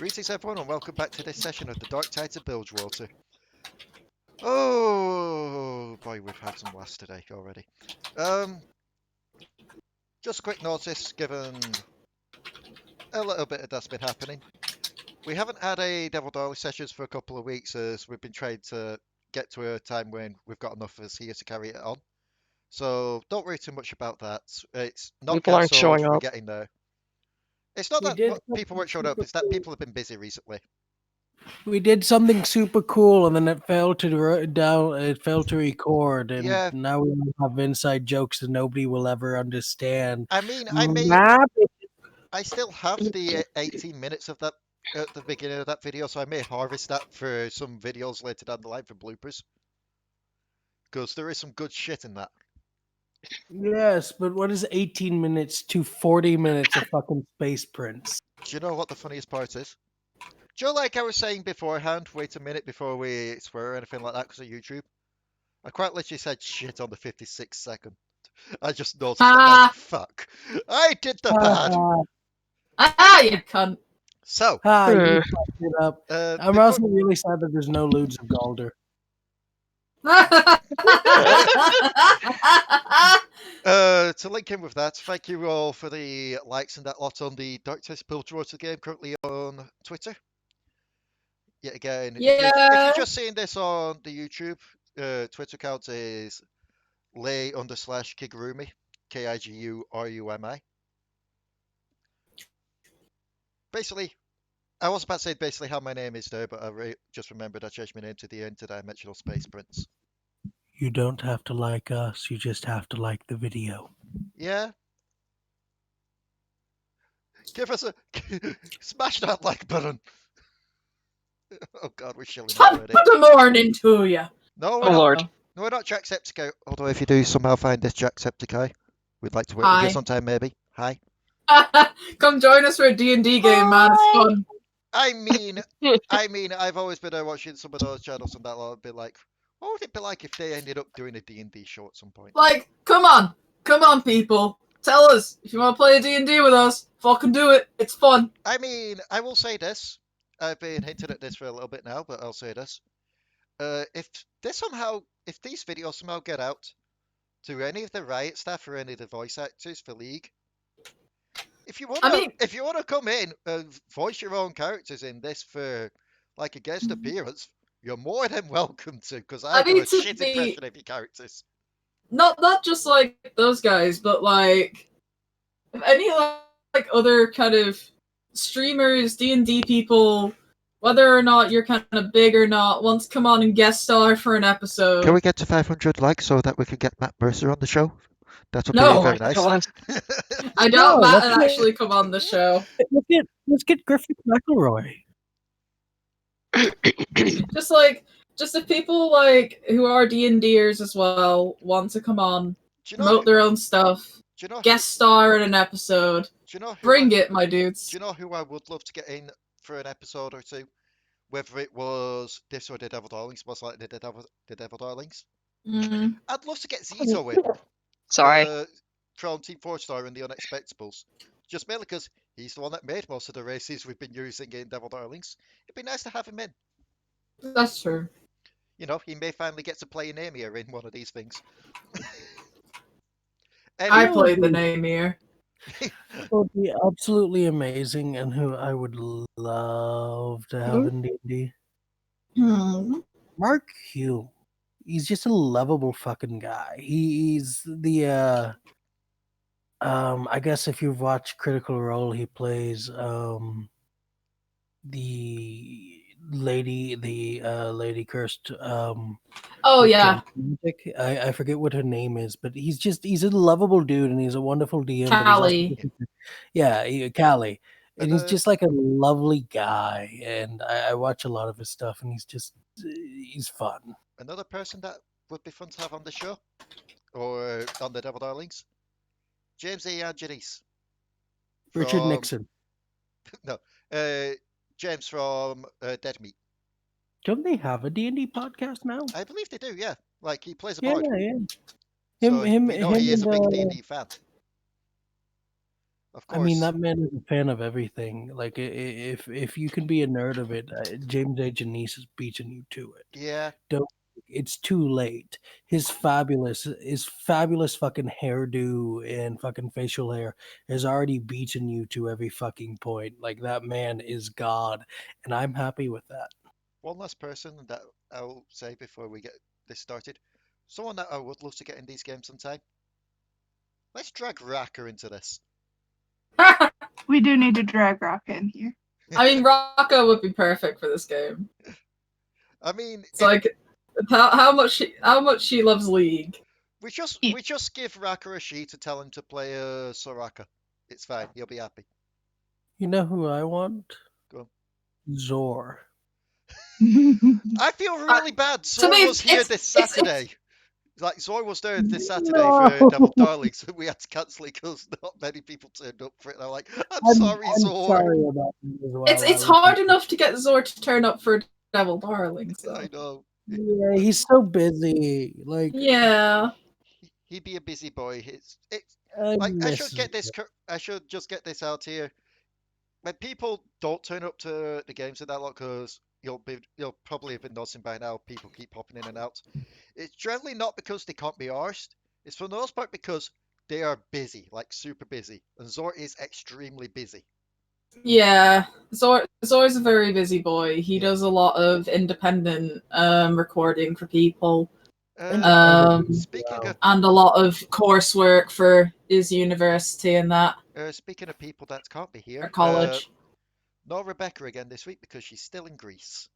Greetings everyone and welcome back to this session of the Dark Tides of Runeterra. Oh boy, we've had some laughs today already. Just a quick notice, given a little bit of that's been happening. We haven't had a Devil Darling sessions for a couple of weeks as we've been trying to get to a time when we've got enough of us here to carry it on. So don't worry too much about that. It's not People aren't cancelled, showing we're up. getting there. It's not that people weren't showing up, it's that people have been busy recently. We did something super cool, and then it failed to It failed to record, and now we have inside jokes that nobody will ever understand. I mean, I still have the 18 minutes of that at the beginning of that video, so I may harvest that for some videos later down the line for bloopers. Because there is some good shit in that. Yes, but what is 18 minutes to 40 minutes of fucking Space Prince? Do you know what the funniest part is? Do you know, like I was saying beforehand, wait a minute before we swear or anything like that because of YouTube? I quite literally said shit on the 56th second. I just noticed that. Fuck. I did the bad. You cunt. So. You fucked it up. I'm also really sad that there's no lewds of Galder. To link in with that, thank you all for the likes and that lot on the Dark Tides of Runeterra game currently on Twitter. Yet again, if you're just seeing this on the YouTube, Twitter account is Leigh_Kigurumi, Kigurumi. Basically, I was about to say basically how my name is there, but I just remembered I changed my name to the Interdimensional Space Prince. You don't have to like us, you just have to like the video. Yeah. Give us a... Smash that like button! Oh god, we're shilling already. Top of the morning to you. No, oh Lord. No, we're not Jacksepticeye. Although if you do somehow find this Jacksepticeye, we'd like to work with you sometime maybe. Hi. Come join us for a D&D game, man. It's fun. I mean, I've always been watching some of those channels and that lot and been like, what would it be like if they ended up doing a D&D show at some point? Like, come on, people. Tell us if you want to play a D&D with us. Fucking do it. It's fun. I mean, I will say this. I've been hinting at this for a little bit now, but I'll say this. If these videos somehow get out to any of the Riot staff or any of the voice actors for League, if you want to come in and voice your own characters in this for like a guest appearance, you're more than welcome to, because I do a shit impression of your characters. Not just like those guys, but like if any like other kind of streamers, D&D people, whether or not you're kind of big or not, want to come on and guest star for an episode. Can we get to 500 likes so that we can get Matt Mercer on the show? That would be very nice. I doubt Matt would actually come on the show. Let's get Griffith McElroy. just if people like who are D&Ders as well want to come on, promote their own stuff, guest star in an episode. Bring it, my dudes. Do you know who I would love to get in for an episode or two? Whether it was this or the Devil Darlings, most likely the Devil Darlings. I'd love to get Zito in. Sorry. From Team 4-Star and the Unexpectables. Just mainly because he's the one that made most of the races we've been using in Devil Darlings. It'd be nice to have him in. That's true. You know, he may finally get to play an Amir in one of these things. I played the Namir. It would be absolutely amazing, and who I would love to have in D&D. Mark Hume. He's just a lovable fucking guy. He's the I guess if you've watched Critical Role, he plays the lady cursed oh yeah. I forget what her name is, but he's a lovable dude and he's a wonderful DM. Callie. Callie. And he's just like a lovely guy, and I watch a lot of his stuff, and he's fun. Another person that would be fun to have on the show, or on the Devil Darlings, James A. Angelis. Richard Nixon. No, James from Dead Meat. Don't they have a D&D podcast now? I believe they do, yeah. Like, he plays a bard. Yeah. He is a big D&D fan. Of I mean, course. that man is a fan of everything. Like, if you can be a nerd of it, James A. Genese is beating you to it. Yeah. Don't. It's too late. His fabulous fucking hairdo and fucking facial hair has already beaten you to every fucking point. Like, that man is God, and I'm happy with that. One last person that I'll say before we get this started. Someone that I would love to get in these games sometime. Let's drag Raka into this. We do need to drag Rock in here. I mean, Rocco would be perfect for this game. I mean, It's like how much she loves League. we just give Raka a sheet to tell him to play Soraka. It's fine. He'll be happy. You know who I want? Go on. Zor. I feel really bad. Zor me, was here it's- this it's- Saturday. Like Zor was there this Saturday No. for Devil Darling, so we had to cancel it because not many people turned up for it. And I'm like, I'm sorry, Zor. Sorry about that as well. It's hard enough to get Zor to turn up for Devil Darling. So. I know. Yeah, he's so busy. Like, Yeah. He'd be a busy boy. It's I like I should miss get him. this. I should just get this out here. When people don't turn up to the games in that lot, because you'll probably have been noticing by now, people keep popping in and out. It's generally not because they can't be arsed. It's for the most part because they are busy, like super busy, and Zor is extremely busy. Yeah. Zor's a very busy boy. He Yeah. does a lot of independent recording for people. Speaking of And a lot of coursework for his university and that. speaking of people that can't be Or here, college. no Rebecca again this week because she's still in Greece.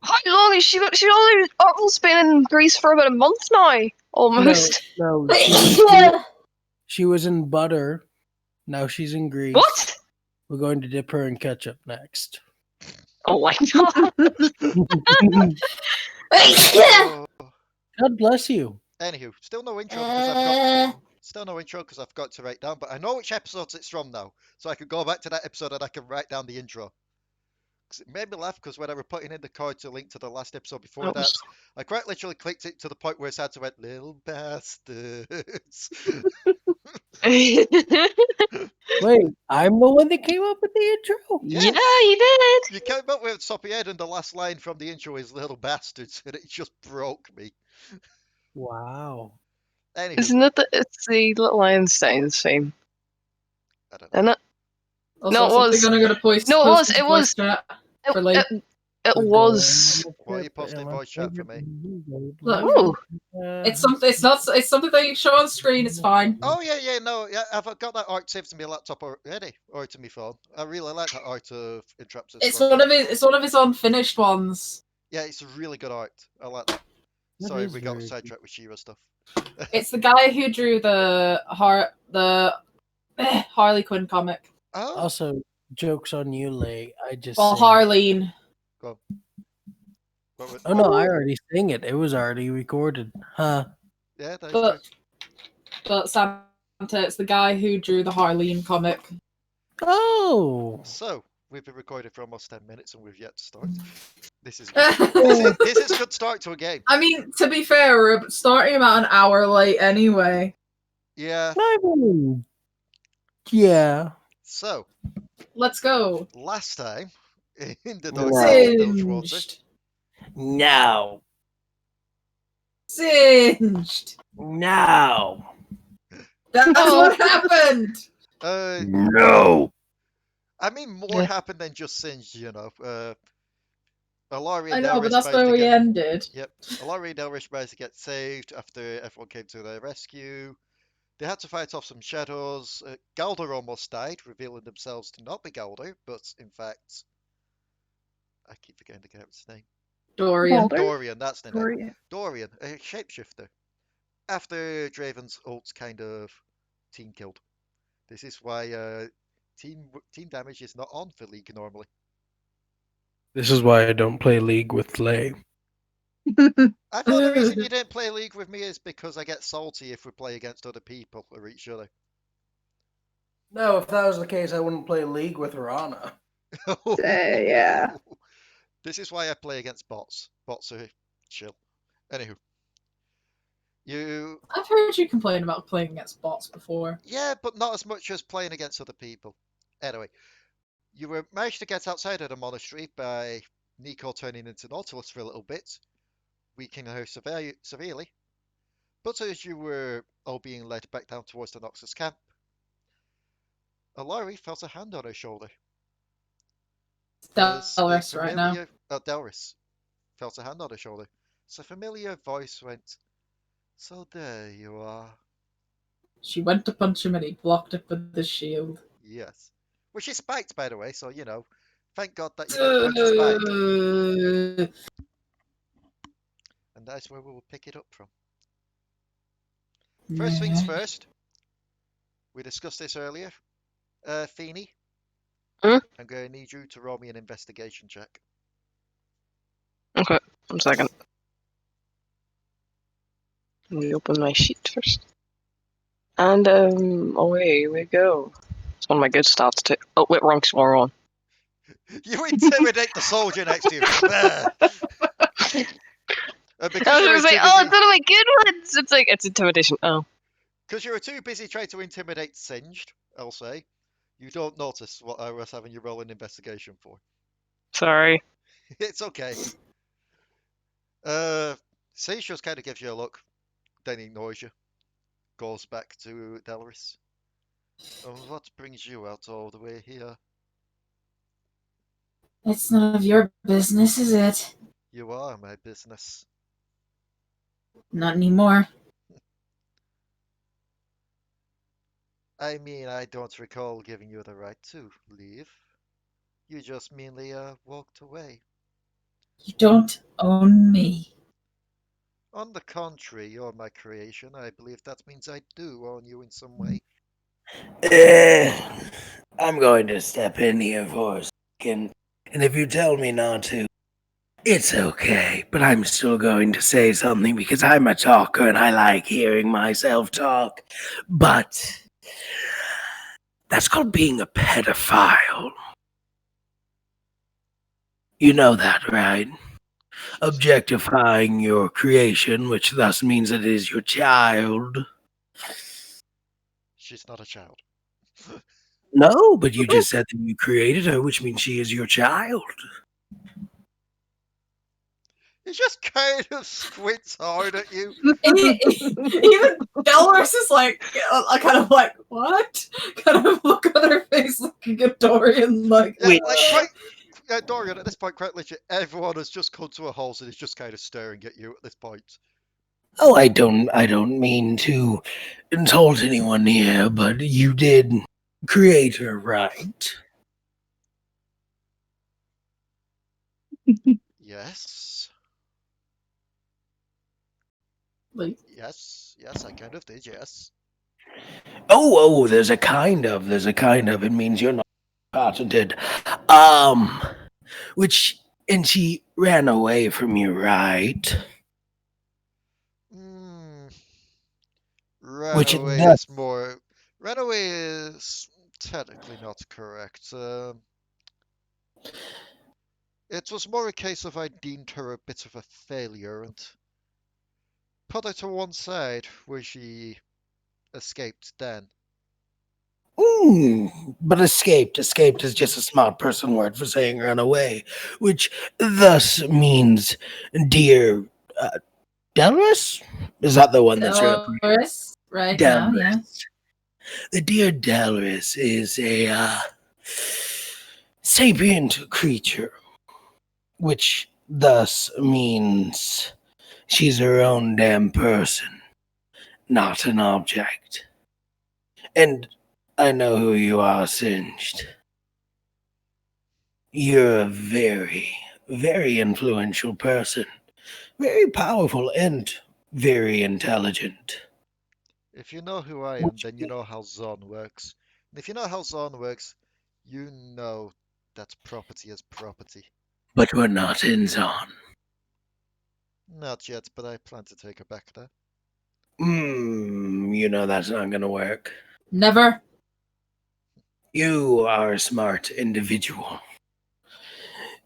How long is she only Oracle's been in Greece for about a month now, almost. No, she was in butter. Now she's in Greece. What? We're going to dip her in ketchup next. Oh my god. Oh. God bless you. Anywho, still no intro because I've got to write down, but I know which episodes it's from now, so I can go back to that episode and I can write down the intro. 'Cause it made me laugh because when I were putting in the card to link to the last episode before that, I quite literally clicked it to the point where it had to went, little bastards. Wait, I'm the one that came up with the intro? Yeah. Yeah, you did. You came up with top of your head and the last line from the intro is little bastards, and it just broke me. Wow. Anywho, Isn't it it's the Little Einstein's theme, I don't know. isn't it? Also, No, it was. Gonna go to voice, No, it was. post It was. chat for Leigh. It was. Why are you posting voice chat for me? Look. Ooh. It's something. It's not. It's something that you show on screen. It's fine. Oh yeah, no, yeah, I've got that art saved to my laptop already, or to my phone. I really like that art of Entrapsis. It's one of his. It's one of his unfinished ones. Yeah, it's a really good art. I like that. That Sorry, is we got very sidetracked with Shira stuff. It's the guy who drew the Harley Quinn comic. Oh, Also, joke's on you, Leigh. I just. Well, sang- Harleen. go. Oh no, I already sang it. It was already recorded. Huh. Yeah, that's But true. but Santa, it's the guy who drew the Harleen comic. Oh. So we've been recording for almost 10 minutes and we've yet to start. This is this is a good start to a game. I mean, to be fair, we're starting about an hour late anyway. Yeah. I mean, yeah. So Let's go. last time in the Wow. Dark Tides of Runeterra, Singed. No. Singed. No. That's what happened. No. I mean, more happened than just singed, you know. Alari I and know, but Delris that's managed where to we get- ended. Yep. Alari and Delris managed to get saved after everyone came to their rescue. They had to fight off some shadows. Galder almost died, revealing themselves to not be Galder, but in fact, I keep forgetting the character's name. Dorian. Galder? Dorian, that's the name. Dorian. Dorian, a shapeshifter. After Draven's ult's kind of team killed. This is why team damage is not on for League normally. This is why I don't play League with Leigh. I thought the reason you didn't play League with me is because I get salty if we play against other people or each other. No, if that was the case, I wouldn't play League with Ranna. Yeah. This is why I play against bots. Bots are chill. Anywho. I've heard you complain about playing against bots before. Yeah, but not as much as playing against other people. Anyway, you were managed to get outside of the monastery by Nico turning into Nautilus for a little bit, weakening her severely. But as you were all being led back down towards the Noxus camp, Alari felt a hand on her shoulder. Delris right now. Delris felt a hand on her shoulder. As a familiar voice went, "So there you are." She went to punch him and he blocked it with the shield. Yes. Which is spiked, by the way, so, thank God that you got punched spiked. And that's where we will pick it up from. First things first. We discussed this earlier. Phoenyrie. Hmm? I'm going to need you to roll me an investigation check. Okay, 1 second. Let me open my sheet first. And, away we go. It's one of my good stats too. Oh, wait, wrong one. You intimidate the soldier next to you. I was gonna say, oh, it's one of my good ones! It's like, it's intimidation. Oh. Because you were too busy trying to intimidate Singed, I'll say. You don't notice what I was having you roll an investigation for. Sorry. It's okay. Sage just kind of gives you a look, then ignores you. Goes back to Delris. What brings you out all the way here? It's none of your business, is it? You are my business. Not anymore. I mean, I don't recall giving you the right to leave. You just meanly walked away. You don't own me. On the contrary, you're my creation. I believe that means I do own you in some way. I'm going to step in here for a second, and if you tell me not to, it's okay, but I'm still going to say something because I'm a talker and I like hearing myself talk. But that's called being a pedophile. You know that, right? Objectifying your creation, which thus means it is your child. She's not a child. No, but you just said that you created her, which means she is your child. He just kind of squints hard at you. Even Delris is like, kind of like, what? Kind of look on her face looking at Dorian like, Yeah, Dorian, at this point, quite literally, everyone has just come to a halt and is just kind of staring at you at this point. Oh, I don't mean to insult anyone here, but you did create her, right? Yes. Leigh. Yes, I kind of did, yes. Oh, there's a kind of. It means you're not patented. And she ran away from you, right? Runaway is technically not correct. It was more a case of I deemed her a bit of a failure and put her to one side where she escaped then. But escaped is just a smart person word for saying run away, which thus means dear Delris? Is that the one that's Delris, right Delris. now, yeah. The dear Delris is a sapient creature, which thus means she's her own damn person, not an object. And I know who you are, Singed. You're a very, very influential person. Very powerful and very intelligent. If you know who I am, then you know how Zon works. And if you know how Zon works, you know that property is property. But we're not in Zon. Not yet, but I plan to take her back there. You know that's not gonna work. Never. You are a smart individual.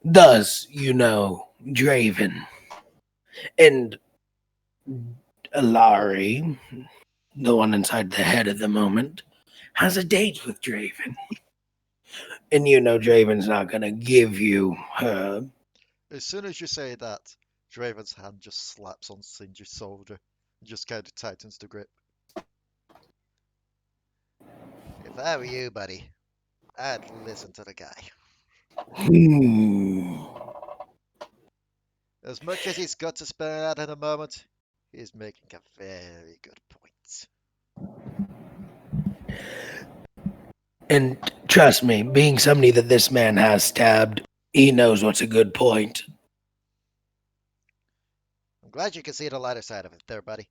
Thus, you know Draven. And Alari, the one inside the head at the moment, has a date with Draven. And you know Draven's not going to give you her. As soon as you say that, Draven's hand just slaps on Singe's shoulder and just kind of tightens the grip. If I were you, buddy, I'd listen to the guy. As much as he's got to spell out in a moment, he's making a very good point. And trust me, being somebody that this man has stabbed, he knows what's a good point. I'm glad you can see the lighter side of it there, buddy.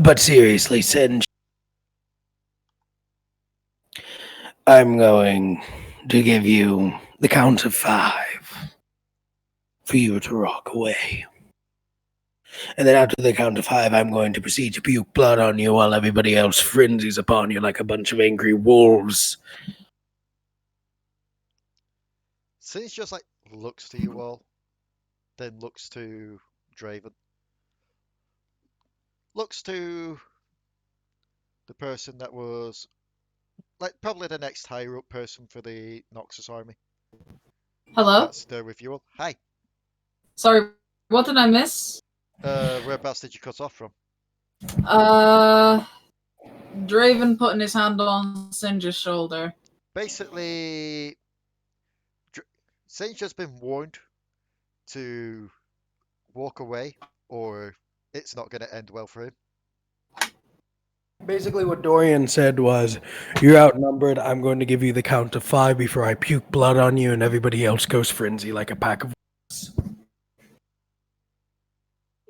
But seriously, Singe, I'm going to give you the count of 5 for you to walk away. And then after the count of 5, I'm going to proceed to puke blood on you while everybody else frenzies upon you like a bunch of angry wolves. Singe just like looks to you all, then looks to Draven. Looks to the person that was like probably the next higher up person for the Noxus army. Hello? That's there with you all. Hi. Sorry, what did I miss? Whereabouts did you cut off from? Draven putting his hand on Singe's shoulder. Basically, Singe has been warned to walk away or it's not going to end well for him. Basically what Dorian said was, you're outnumbered, I'm going to give you the count of 5 before I puke blood on you and everybody else goes frenzy like a pack of wolves.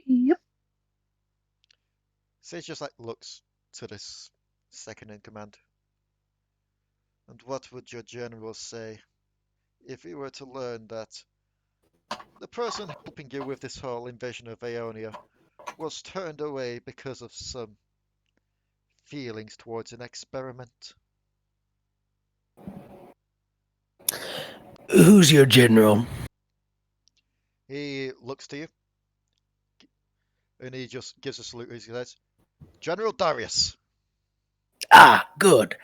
Yep. Sage just like looks to this second in command. And what would your general say if he were to learn that the person helping you with this whole invasion of Aeonia was turned away because of some feelings towards an experiment? Who's your general? He looks to you and he just gives a salute. He says, General Darius. Ah, good.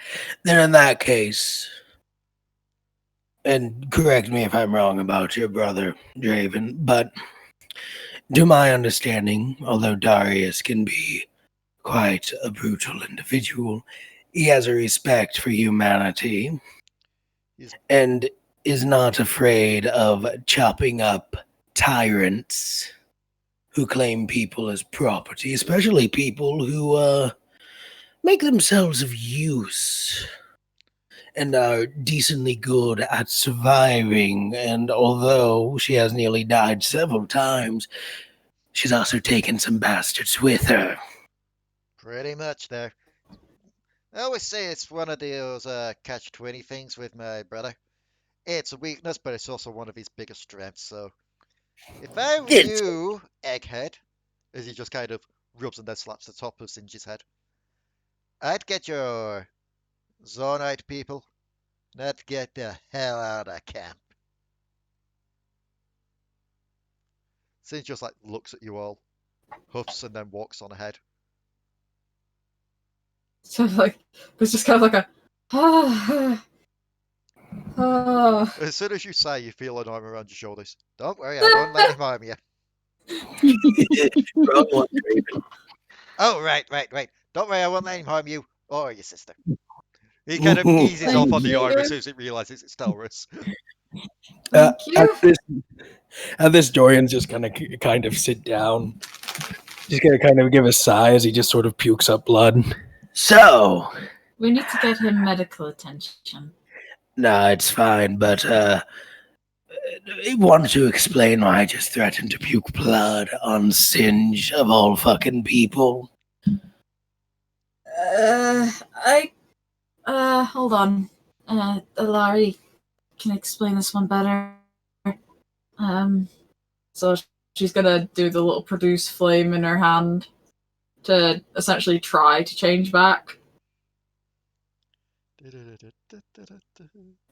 Then in that case, and correct me if I'm wrong about your brother, Draven, but to my understanding, although Darius can be quite a brutal individual, he has a respect for humanity and is not afraid of chopping up tyrants who claim people as property, especially people who make themselves of use and are decently good at surviving. And although she has nearly died several times, she's also taken some bastards with her. Pretty much there. I always say it's one of those catch-20 things with my brother. It's a weakness, but it's also one of his biggest strengths, so... If I were you, Egghead, as he just kind of rubs and then slaps the top of Singe's head, I'd get your Zonite people, and I'd get the hell out of camp. Singe just like looks at you all, huffs, and then walks on ahead. So like, it's just kind of like a As soon as you sigh, you feel an arm around your shoulders. Don't worry, I won't let him harm you. Wrong one, Draven. Oh, right. Don't worry, I won't let him harm you or your sister. He kind of eases off on the arm as soon as it realizes it's Delris. Thank you. At this, Dorian's just gonna kind of sit down. Just gonna kind of give a sigh as he just sort of pukes up blood. So, We need to get him medical attention. nah, it's fine, but I wanted to explain why I just threatened to puke blood on Singe of all fucking people. Hold on. Alari can explain this one better. So she's gonna do the little produce flame in her hand to essentially try to change back.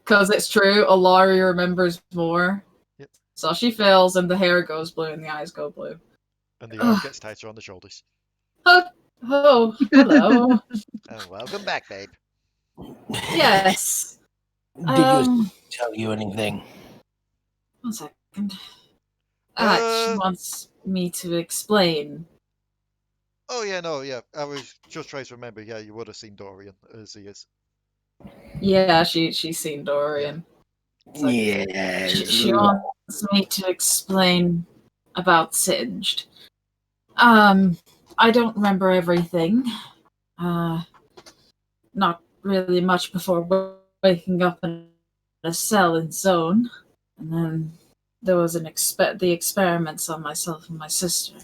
Because it's true, Alari remembers more. Yep. So she fails, and the hair goes blue, and the eyes go blue. And the arm gets tighter on the shoulders. Oh, hello. And welcome back, babe. Yes. Did you tell you anything? 1 second. She Uh, wants me to explain. Oh yeah, no, yeah. I was just trying to remember. Yeah, you would have seen Dorian as he is. Yeah, she's seen Dorian. It's like, Yes. she wants me to explain about Singed. I don't remember everything. Not really much before waking up in a cell in Zone, and then there was the experiments on myself and my sister.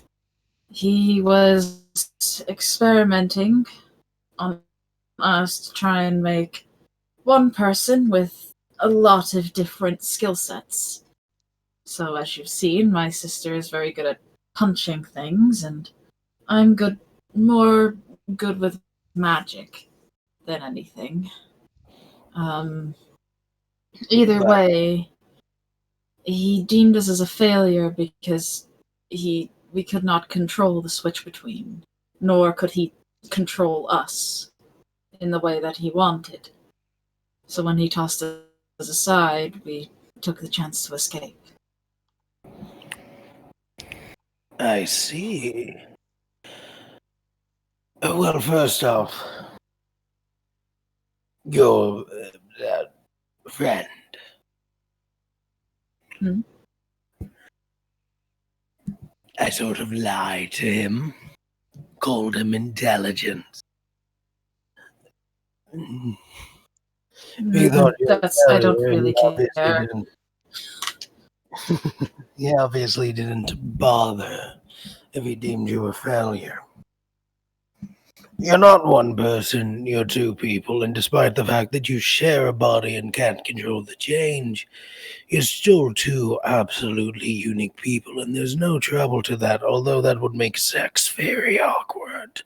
He was experimenting on us to try and make one person with a lot of different skill sets. So as you've seen, my sister is very good at punching things, and I'm more good with magic than anything. Either way, he deemed us as a failure because we could not control the switch between, nor could he control us in the way that he wanted. So when he tossed us aside, we took the chance to escape. I see. Well, first off, your friend. I sort of lied to him, called him intelligent. He thought I don't really care. He obviously didn't bother if he deemed you a failure. You're not one person, you're two people, and despite the fact that you share a body and can't control the change, you're still two absolutely unique people, and there's no trouble to that, although that would make sex very awkward.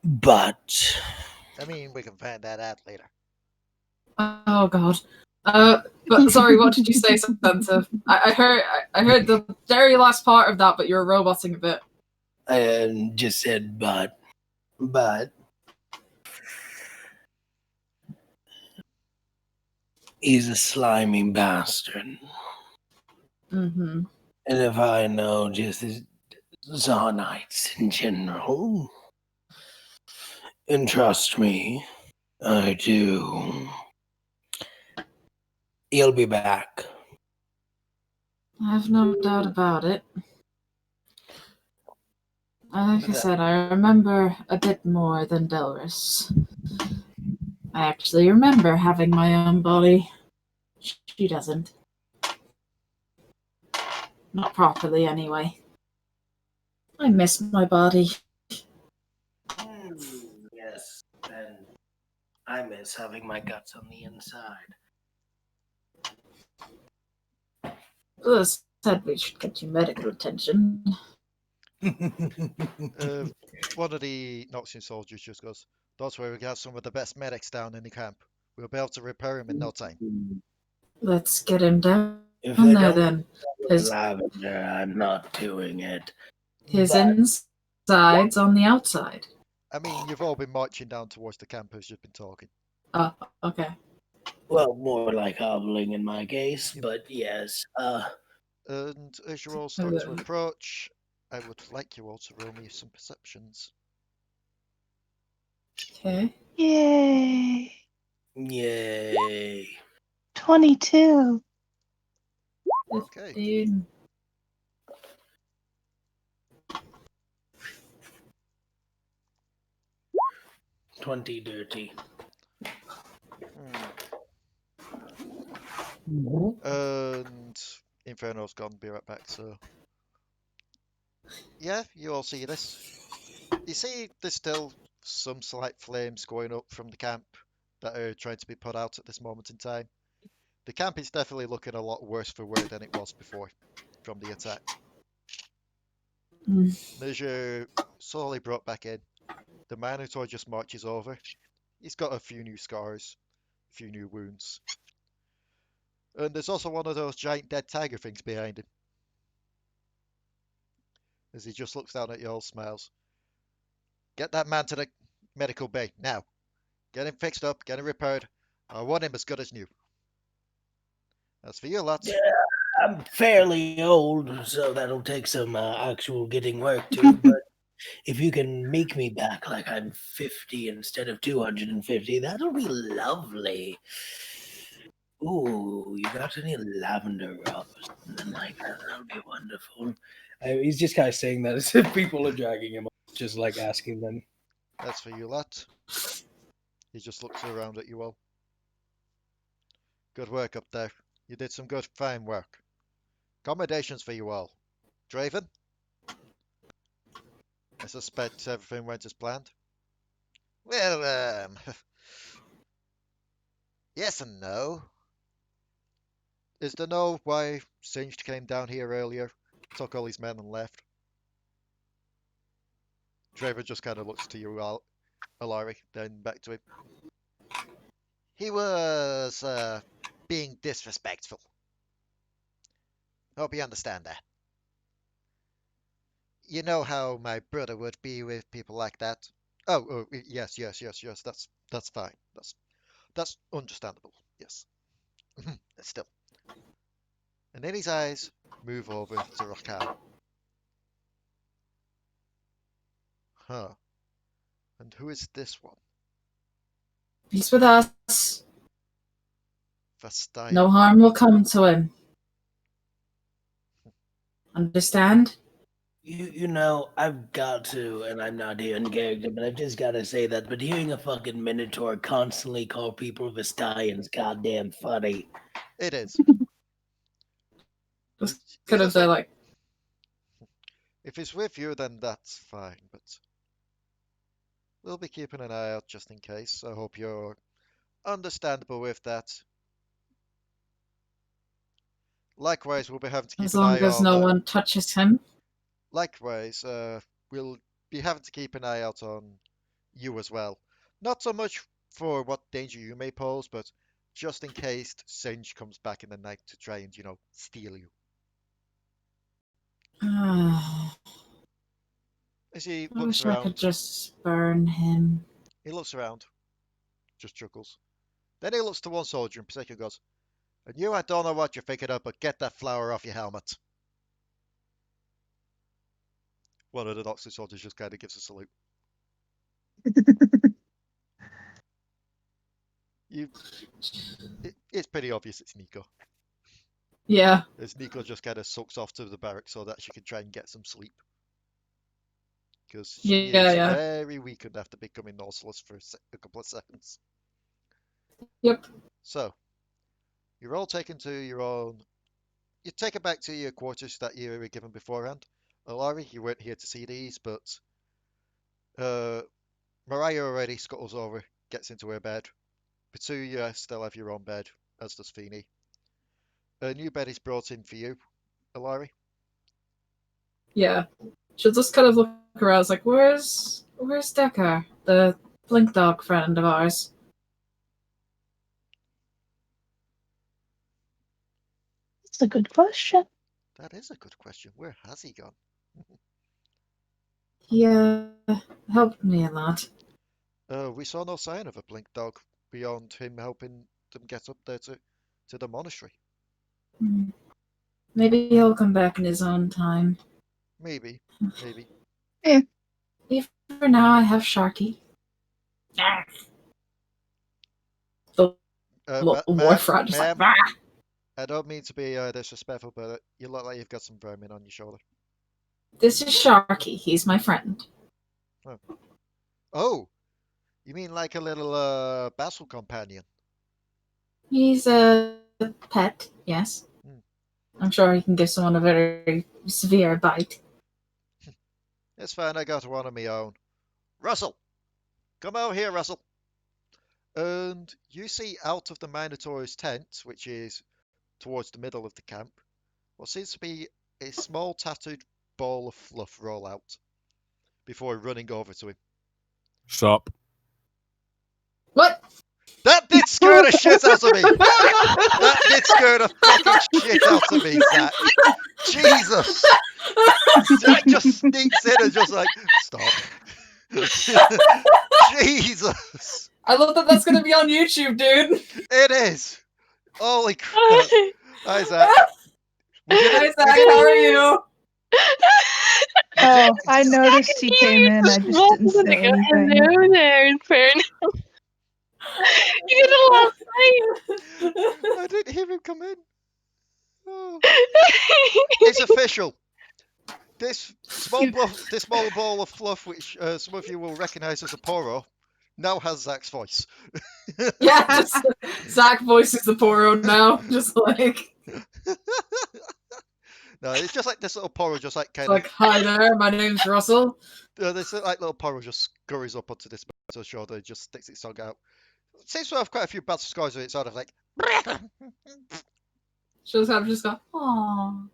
But I mean, we can find that out later. Oh God. But sorry, what did you say, Santa? I heard the very last part of that, but you're roboting a bit. I just said but. He's a slimy bastard. Mm-hmm. And if I know just as Zarnites in general, and trust me, I do, he'll be back. I have no doubt about it. Like I said, I remember a bit more than Delris. I actually remember having my own body. She doesn't. Not properly, anyway. I miss my body. Yes, and I miss having my guts on the inside. Said we should get you medical attention. One of the Noxian soldiers just goes, "That's where we got some of the best medics down in the camp. We'll be able to repair him in no time." Let's get him down If there then. Lavender, I'm not doing it. His inside's on the outside. I mean, you've all been marching down towards the camp as you've been talking. Oh, okay. Well, more like hobbling in my case, but yes. And as you all start to approach, I would like you all to roll me some perceptions. Okay. Yay. Yay. 22. Okay. 15. Dirty. And Inferno's gone, be right back, so... Yeah, you all see this. You see there's still some slight flames going up from the camp that are trying to be put out at this moment in time. The camp is definitely looking a lot worse for wear than it was before from the attack. As you're slowly brought back in, the Minotaur just marches over. He's got a few new scars, a few new wounds. And there's also one of those giant dead tiger things behind him. As he just looks down at you all, smiles. Get that man to the medical bay, now. Get him fixed up, get him repaired. I want him as good as new. As for you, lads. Yeah, I'm fairly old, so that'll take some actual getting work to. But if you can make me back like I'm 50 instead of 250, that'll be lovely. Ooh, you got any lavender rub or something like that? That'll be wonderful. He's just kind of saying that as if people are dragging him, just like asking them. That's for you, lads. He just looks around at you all. Good work up there. You did some good, fine work. Accommodations for you all. Draven? I suspect everything went as planned. Well, yes and no. Is there no why Singed came down here earlier, took all his men and left? Draven just kind of looks to you, Alari, then back to him. He was, being disrespectful. Hope you understand that. You know how my brother would be with people like that. Oh, yes. That's fine. That's understandable. Yes. Still. And then his eyes move over to Rakan. Huh. And who is this one? He's with us. Vastayan. No harm will come to him. Understand? You know, I've got to, and I'm not here in character, but I've just got to say that. But hearing a fucking Minotaur constantly call people Vastaians goddamn funny. It is. Just kind of like, if he's with you, then that's fine, but we'll be keeping an eye out just in case. I hope you're understandable with that. Likewise, we'll be having to keep as an long eye as on. no one touches him. Likewise, we'll be having to keep an eye out on you as well. Not so much for what danger you may pose, but just in case Singe comes back in the night to try and, steal you. As he I looks wish I could around, just burn him. he looks around, just chuckles. Then he looks to one soldier in particular and goes, "And you, I don't know what you're thinking of, but get that flower off your helmet." One of the Noxley soldiers just kind of gives a salute. It's pretty obvious it's Nico. Yeah. As Nico just kind of sucks off to the barracks so that she can try and get some sleep. Because she is very weakened after becoming nauseous for a couple of seconds. Yep. So, you're all taken to your own... You take it back to your quarters that you were given beforehand. Alari, you weren't here to see these, but Mariah already scuttles over, gets into her bed. Potoo, you still have your own bed, as does Phoenyrie. A new bed is brought in for you, Alari. Yeah. She'll just kind of look around, like, where's Decker, the blink dog friend of ours? That's a good question. That is a good question. Where has he gone? He helped me a lot. We saw no sign of a blink dog beyond him helping them get up there to the monastery. Maybe he'll come back in his own time. Maybe. For now, I have Sharky. The warfront just like, ah! I don't mean to be disrespectful, but you look like you've got some vermin on your shoulder. This is Sharky. He's my friend. Oh, you mean like a little battle companion? He's a pet, yes. I'm sure he can give someone a very severe bite. It's fine, I got one of my own. Russell! Come out here, Russell! And you see out of the Minotaur's tent, which is towards the middle of the camp, what seems to be a small tattooed ball of fluff roll out before running over to him. Sup? What? That did scare scare the shit out of me. That did scare the fucking shit out of me, Zach. Jesus. Zach just sneaks in and just like, stop. Jesus. I love that that's gonna be on YouTube, dude. It is. Holy crap. Hi, Zach. We did Hi, it. Zach. How are you? Oh, I noticed he came in. I just didn't say anything. Hello there, Inferno. You did a last night. I didn't hear him come in. Oh. It's official. This small ball of fluff, which some of you will recognise as a Poro, now has Zach's voice. Yeah, just Zach voices the Poro now. Just like, No, it's just like this little Poro, just like kind like, hi there, my name's Russell. this like little Poro just scurries up onto this man's shoulder, and just sticks its tongue out. Seems to have quite a few bad scores with it, sort of like. She'll just go, aww.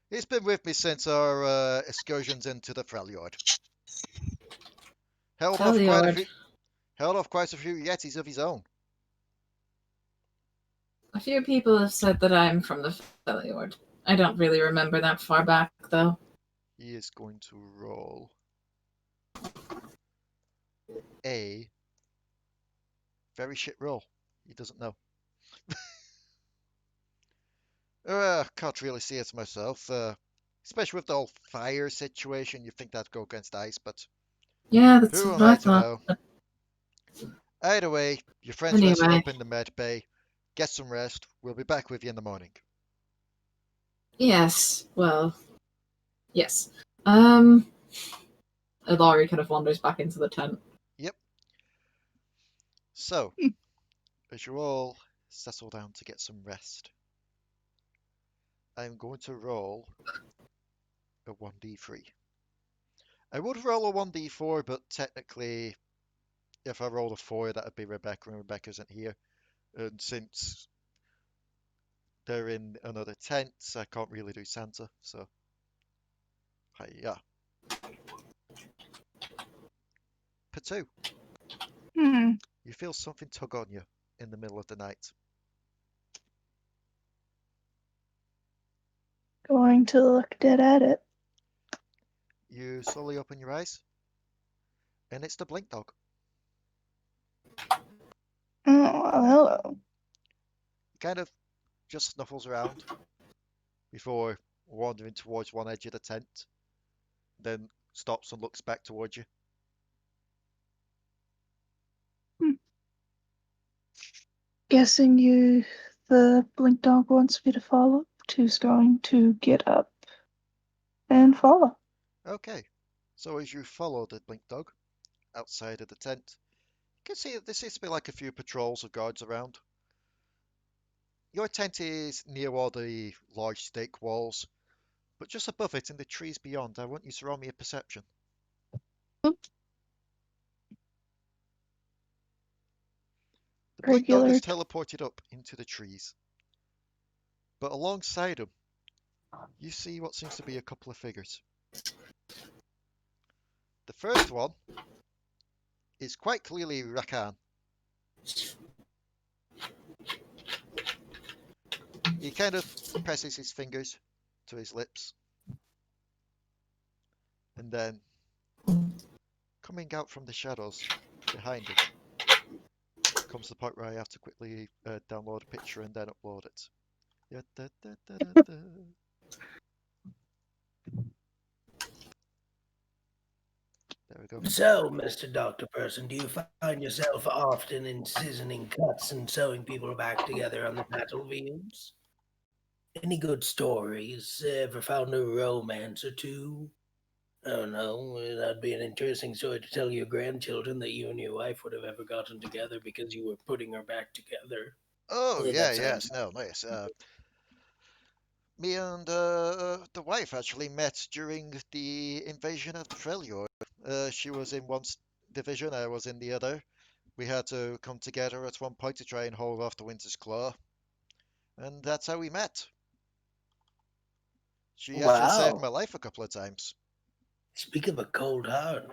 He's been with me since our excursions into the Freljord. Held off quite a few yetis of his own. A few people have said that I'm from the Freljord. I don't really remember that far back, though. He is going to roll a very shit roll. He doesn't know. Can't really see it myself. Especially with the whole fire situation, you think that'd go against ice, but Yeah, that's who what am I I to thought. know? Either way, your friends rested Anyway. up in the med bay. Get some rest. We'll be back with you in the morning. Yes, well, yes. Alari kind of wanders back into the tent. Yep. So, as you all settle down to get some rest, I'm going to roll a 1d3. I would roll a 1d4, but technically, if I rolled a 4, that would be Rebecca, and Rebecca isn't here. And since they're in another tent, I can't really do Santa, so. Hiya. Potoo, you feel something tug on you in the middle of the night. Going to look dead at it. You slowly open your eyes, and it's the blink dog. Oh, well, hello. He kind of just snuffles around before wandering towards one edge of the tent, then stops and looks back towards you. Guessing the blink dog wants me to follow. Two's going to get up and follow. Okay, so as you follow the blink dog outside of the tent, you can see that there seems to be like a few patrols or guards around. Your tent is near all the large stake walls, but just above it in the trees beyond, I want you to roll me a perception. The blink dog Regular. is teleported up into the trees, but alongside him, you see what seems to be a couple of figures. The first one is quite clearly Rakan. He kind of presses his fingers to his lips, and then coming out from the shadows behind him comes the part where I have to quickly download a picture and then upload it. There we go. So, Mr. Doctor Person, do you find yourself often in seasoning cuts and sewing people back together on the battlefields? Any good stories? Ever found a romance or two? I don't know. That'd be an interesting story to tell your grandchildren, that you and your wife would have ever gotten together because you were putting her back together. Oh, Yeah, yeah, that yes, sounds- no, nice. Me and the wife actually met during the invasion of the Freljord. She was in one division, I was in the other. We had to come together at one point to try and hold off the Winter's Claw. And that's how we met. She actually saved my Wow. life a couple of times. Speak of a cold heart.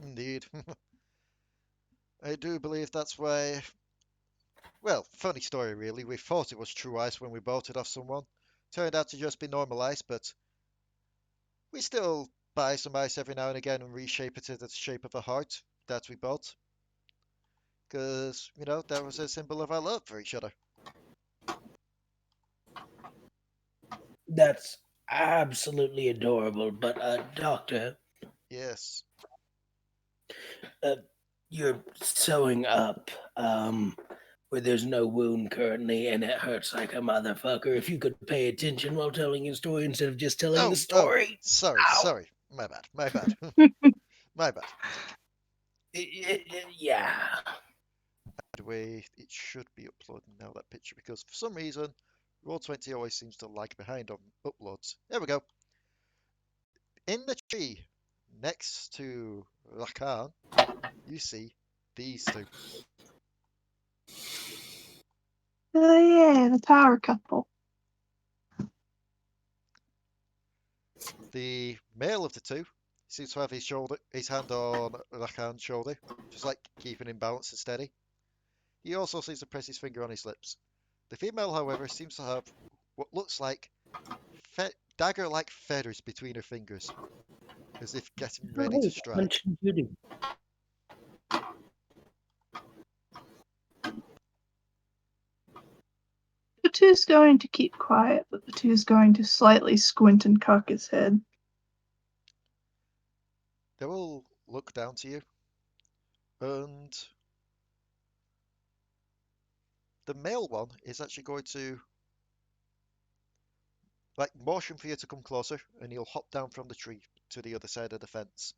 Indeed. I do believe that's why Well, funny story really. We thought it was true ice when we bought it off someone. Turned out to just be normal ice, but we still buy some ice every now and again and reshape it to the shape of a heart that we bought. Because, that was a symbol of our love for each other. That's absolutely adorable. But, Doctor, Yes. you're sewing up, where there's no wound currently, and it hurts like a motherfucker. If you could pay attention while telling your story instead of just telling the Oh, story. sorry, Ow. sorry. My bad, my bad. My bad. Yeah. The way it should be uploading now, that picture, because for some reason, Roll20 always seems to lag behind on uploads. There we go. In the tree next to Rakan, you see these two. Oh yeah, the power couple. The male of the two seems to have his hand on Rakan's shoulder, just like keeping him balanced and steady. He also seems to press his finger on his lips. The female, however, seems to have what looks like dagger-like feathers between her fingers, as if getting ready to strike. Punch and Judy. Potoo's going to keep quiet, but Potoo's going to slightly squint and cock his head. They will look down to you, and the male one is actually going to motion for you to come closer, and he'll hop down from the tree to the other side of the fence.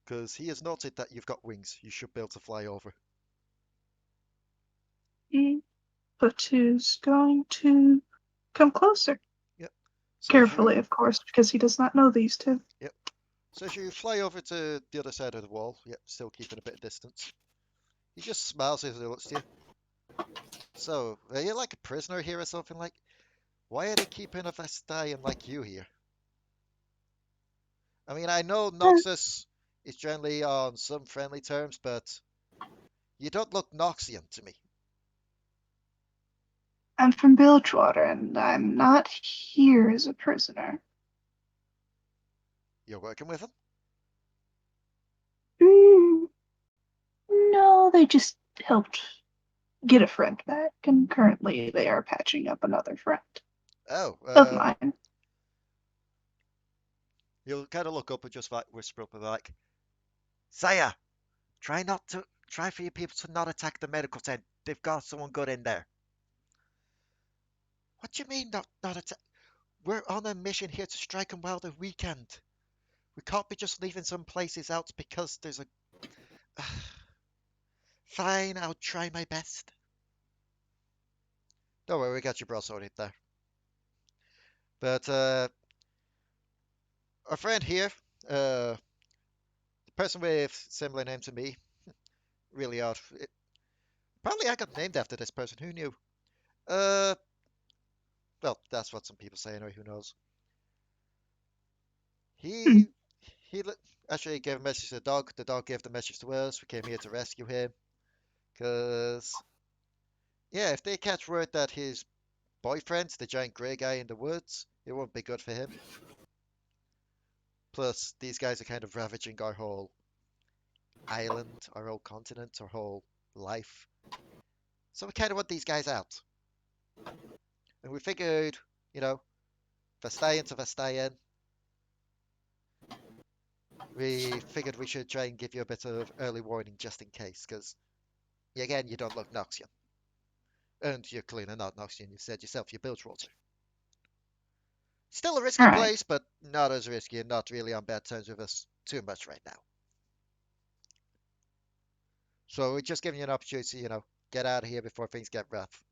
Because he has noted that you've got wings, you should be able to fly over. Potoo's going to come closer. Yep. So Carefully, of course, because he does not know these two. Yep. So as you fly over to the other side of the wall, yep, still keeping a bit of distance, he just smiles as he looks to you. So, are you like a prisoner here or something? Like, why are they keeping a Vestian like you here? I mean, I know Noxus is generally on some friendly terms, but you don't look Noxian to me. I'm from Bilgewater, and I'm not here as a prisoner. You're working with them? No, they just helped get a friend back, and currently they are patching up another friend Oh, of mine. you'll kind of look up and just like whisper up and like, Saya, try for your people to not attack the medical tent. They've got someone good in there. What do you mean not attack? We're on a mission here to strike them while the weekend. We can't be just leaving some places out because there's a. Fine, I'll try my best. Don't worry, we got your bro sorted there. But our friend here, the person with similar name to me, really odd. Apparently, I got named after this person. Who knew? Uh, well, that's what some people say anyway. Who knows? He he actually gave a message to the dog. The dog gave the message to us. We came here to rescue him. Cause yeah, if they catch word that his boyfriend's the giant grey guy in the woods, it won't be good for him. Plus, these guys are kind of ravaging our whole island, our whole continent, our whole life. So we kind of want these guys out. And we figured, Vestayan to Vestayan, we figured we should try and give you a bit of early warning just in case, because, again, you don't look Noxian. And you're clearly not Noxian, you said yourself, you're Bilgewater. Still a risky place, but not as risky and not really on bad terms with us too much right now. So we're just giving you an opportunity to, get out of here before things get rough.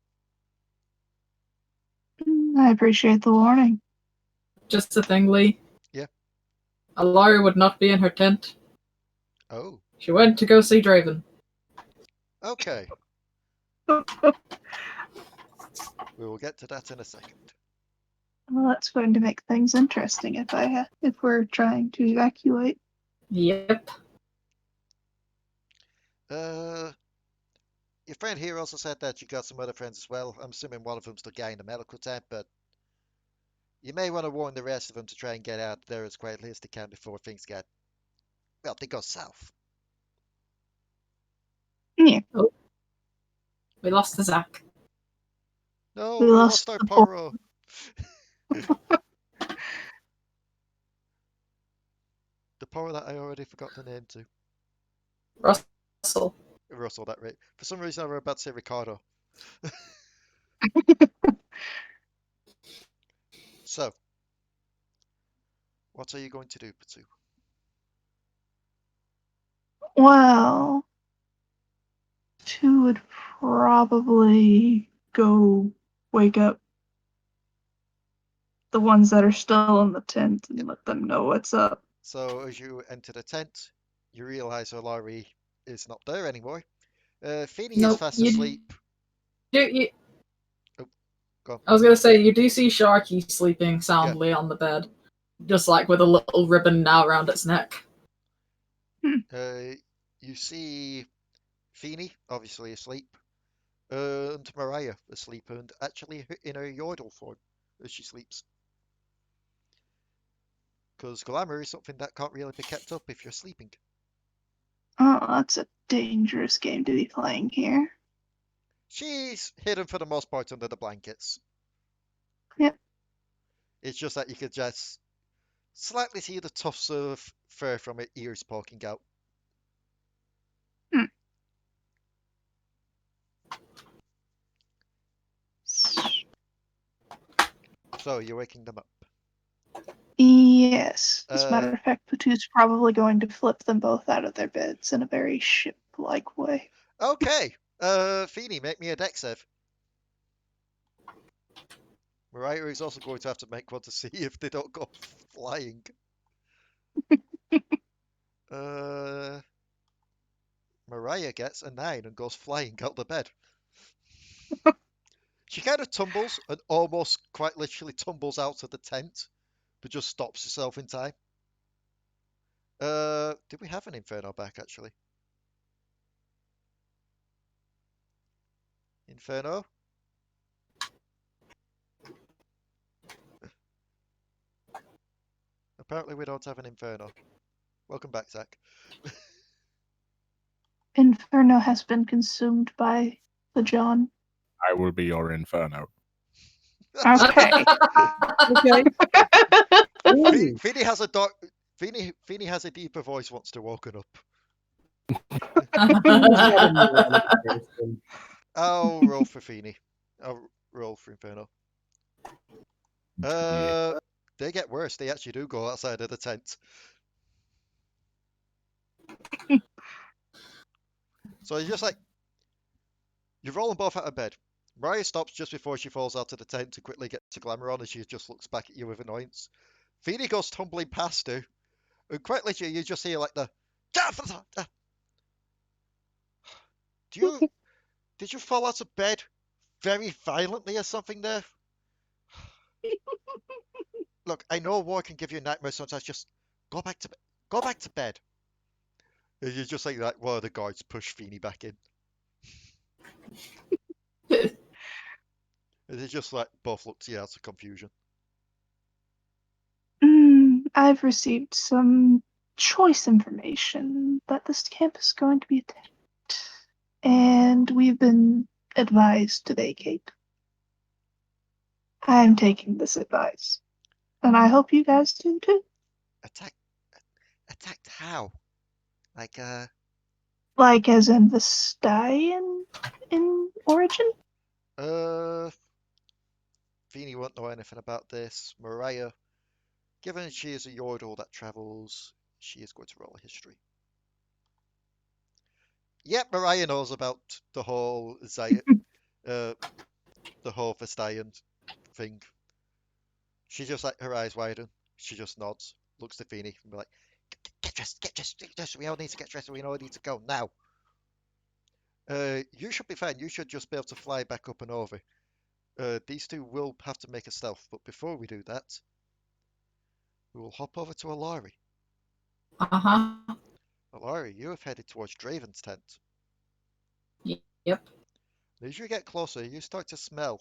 I appreciate the warning. Just a thing, Leigh. Yeah. Alari would not be in her tent. Oh, She went to go see Draven. okay. We will get to that in a second. Well, that's going to make things interesting if we're trying to evacuate. Yep. friend here also said that you got some other friends as well. I'm assuming one of them's the guy in the medical tent, but you may want to warn the rest of them to try and get out there as quietly as they can before things get, well, they go south. Yeah, We lost the Zach. No, we we lost lost our the poor. Poro. The Poro that I already forgot the name to. Russell. Russell, that right. For some reason, I was about to say Ricardo. So, what are you going to do, Potoo? Well, two would probably go wake up the ones that are still in the tent and let them know what's up. So, as you enter the tent, you realize Alari is not there anymore. Phoenyrie is Nope. fast asleep. You, Oh, go on. I was gonna say, you do see Sharky sleeping soundly on the bed, just like with a little ribbon now around its neck. You see Phoenyrie, obviously asleep, and Mariah asleep, and actually in her Yordle form as she sleeps. Because glamour is something that can't really be kept up if you're sleeping. Oh, that's a dangerous game to be playing here. She's hidden for the most part under the blankets. Yep. It's just that you could just slightly see the tufts of fur from her ears poking out. Hmm. So you're waking them up. Yes. As a matter Uh, of fact, Potoo's probably going to flip them both out of their beds in a very ship-like way. Okay. Phoenyrie, make me a dex save. Mariah is also going to have to make one to see if they don't go flying. Mariah gets a 9 and goes flying out the bed. She kind of tumbles and almost quite literally tumbles out of the tent, but just stops herself in time. Did we have an Inferno back actually? Inferno? Apparently we don't have an Inferno. Welcome back, Zach. Inferno has been consumed by the John. I will be your Inferno. Okay. Okay. Phoenyrie has a dark. Phoenyrie has a deeper voice once they're woken up. I'll roll for Phoenyrie. I'll roll for Inferno. Yeah. They get worse. They actually do go outside of the tent. So you're just like, you roll them both out of bed. Mariah stops just before she falls out of the tent to quickly get to Glamour on, and she just looks back at you with annoyance. Phoenyrie goes tumbling past her, and quite literally you just hear like the. Did you fall out of bed very violently or something there? Look, I know war can give you nightmares sometimes. Just go back to bed. Go back to bed. And you just like that. One of the guards push Phoenyrie back in. And they just like both look to you out of confusion. I've received some choice information that this camp is going to be attacked, and we've been advised to vacate. I'm taking this advice, and I hope you guys do too. Attacked how? Like Like as in the sty in origin? Phoenyrie won't know anything about this. Mariah, given she is a Yordle that travels, she is going to roll a history. Yep, Mariah knows about the whole the whole Vestian thing. She just like her eyes widen. She just nods, looks to Phoenyrie, and be like, "Get dressed, get dressed, get dressed. We all need to get dressed. We all need to go now." You should be fine. You should just be able to fly back up and over. These two will have to make a stealth, but before we do that, we will hop over to Alari. Uh-huh. Alari, you have headed towards Draven's tent. Yep. As you get closer, you start to smell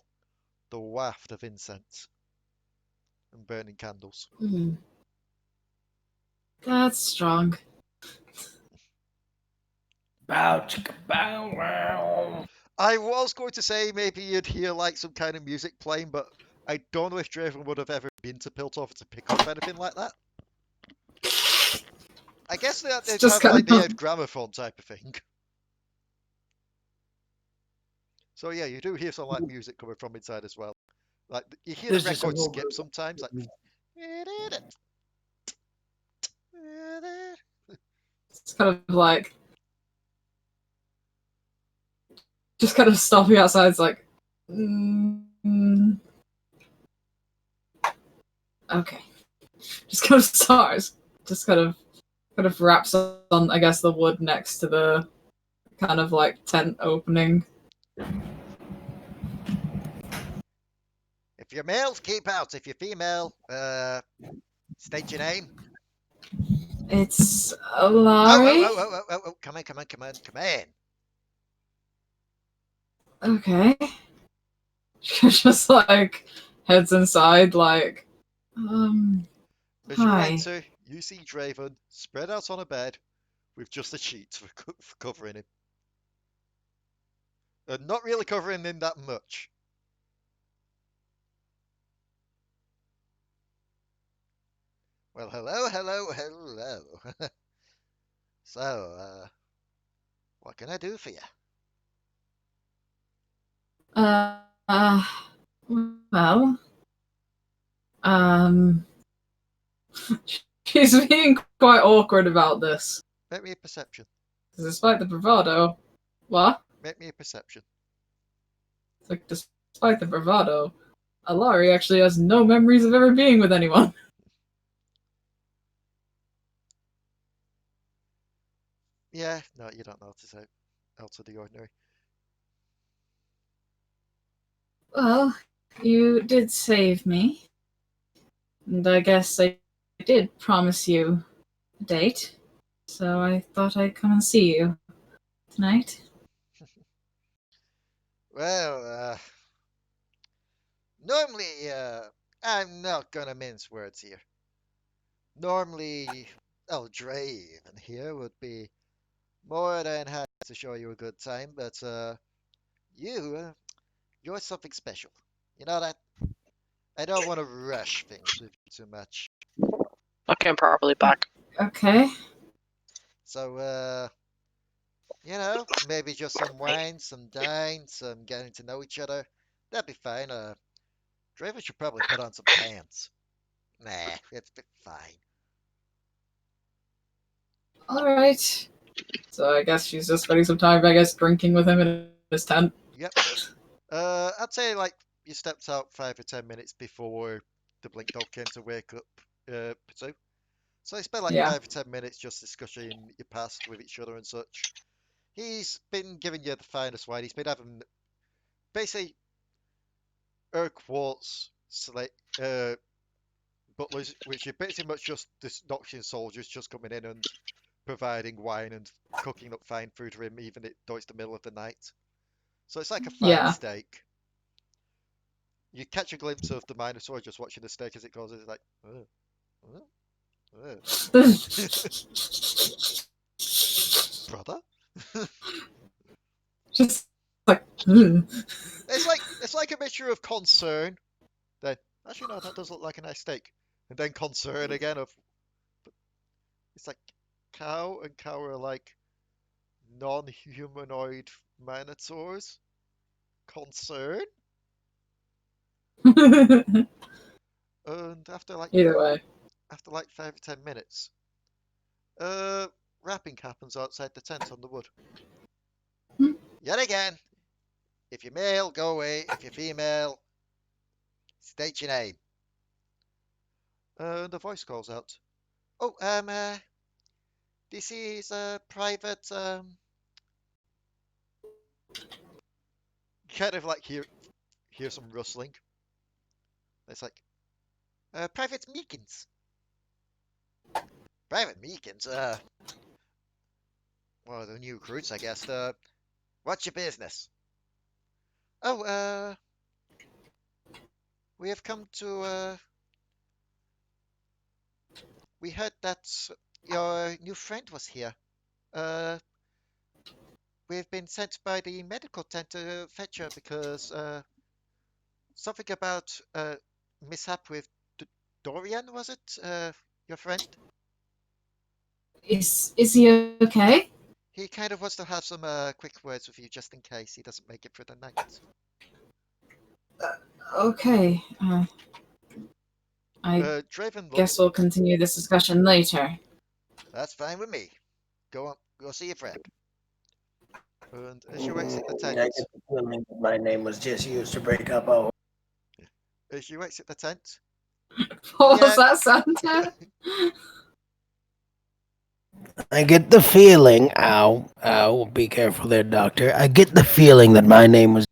the waft of incense and burning candles. Hmm. That's strong. Bow chicka bow wow. I was going to say maybe you'd hear like some kind of music playing, but I don't know if Draven would have ever been to Piltover to pick up anything like that. I guess that It's they'd just have like kind the of gramophone type of thing. So yeah, you do hear some like music coming from inside as well. Like you hear the There's just a record little skip bit. sometimes, like it's kind of like just kind of stopping outside. It's like, okay, just kind of starts, just kind of wraps on, I guess, the wood next to the kind of like tent opening. if you're male, keep out. If you're female, state your name. It's Oh, Alari. come in, come in, come in, come in. Okay. Just like heads inside, like, As you hi. enter, you see Draven spread out on a bed with just a sheet for covering him. And not really covering him that much. Well, hello, hello, hello. So, what can I do for you? Uh, well, um, she's being quite awkward about this. Make me a perception. Despite the bravado, what? Make me a perception. It's like, despite the bravado, Alari actually has no memories of ever being with anyone. Yeah, no, you don't notice out of the ordinary. Well, you did save me. And I guess I did promise you a date. So I thought I'd come and see you tonight. Well, normally, I'm not gonna mince words here. Normally, Draven here would be more than happy to show you a good time, but you're something special. You know that? I don't want to rush things with you too much. Okay, I'm properly back. Okay. So, maybe just some wine, some dine, some getting to know each other. That'd be fine. Draven should probably put on some pants. Nah, it's fine. Alright. So I guess she's just spending some time, I guess, drinking with him in his tent. Yep. I'd say like you stepped out 5 or 10 minutes before the blink dog came to wake up Potoo. So I spent like Yeah. 5 or 10 minutes just discussing your past with each other and such. He's been giving you the finest wine. He's been having basically Urquhart's butlers, which are pretty much just this Noxian soldiers just coming in and providing wine and cooking up fine food for him, even though it's the middle of the night. So it's like a fine Yeah. steak. You catch a glimpse of the Minotaur just watching the steak as it goes, and it's like, brother. Just like, It's like a mixture of concern. Then actually no, that does look like a nice steak, and then concern again of. It's like cow and cow are like non-humanoid minotaurs. Concern, and after Either way. 5 or 10 minutes, rapping happens outside the tent on the wood. Hmm. Yet again, if you're male, go away. If you're female, state your name. The voice calls out. Oh, this is a private, kind of like hear some rustling. It's like, private Meekins. Private Meekins, one of the new recruits, I guess. What's your business? Oh, we have come to, we heard that your new friend was here. Uh, we've been sent by the medical tent to fetch her because, something about, mishap with Dorian, was it? Your friend? Is he okay? He kind of wants to have some, quick words with you just in case he doesn't make it through the night. Okay. I Draven guess looks, we'll continue this discussion later. that's fine with me. Go on, go see your friend. And as you exit the tent, I get the feeling that my name was just used to break up a as you exit the tent, What yeah, was that, Santa? I get the feeling, ow, be careful there, doctor. I get the feeling that my name was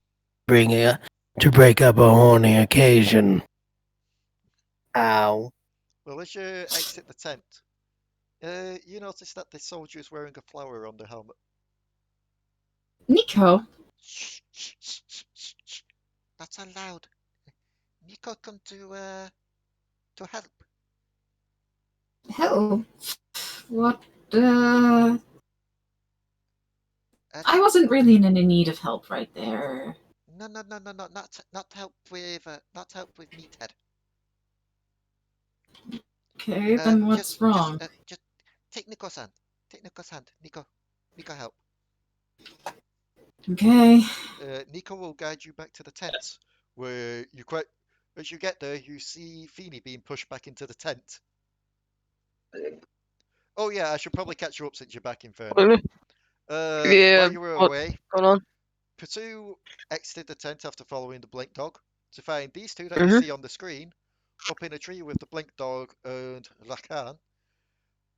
to break up a horny occasion. Ow. well, as you exit the tent, you notice that the soldier is wearing a flower on the helmet. Nico? Shh, shh, shh, shh, shh, shh. Not so loud. Nico come to help. Hell. What, Uh, I wasn't really in any need of help right there. no, not help with Meathead. Okay, then what's wrong? Just take Nico's hand. Take Nico's hand. Nico help. Okay. Nico will guide you back to the tent, where as you get there, you see Phoenyrie being pushed back into the tent. Oh yeah, I should probably catch you up since you're back, Inferno. Really? Yeah, While you were what's away, going on? Potoo exited the tent after following the blink dog to find these two that you Mhm. see on the screen up in a tree with the blink dog and Rakan,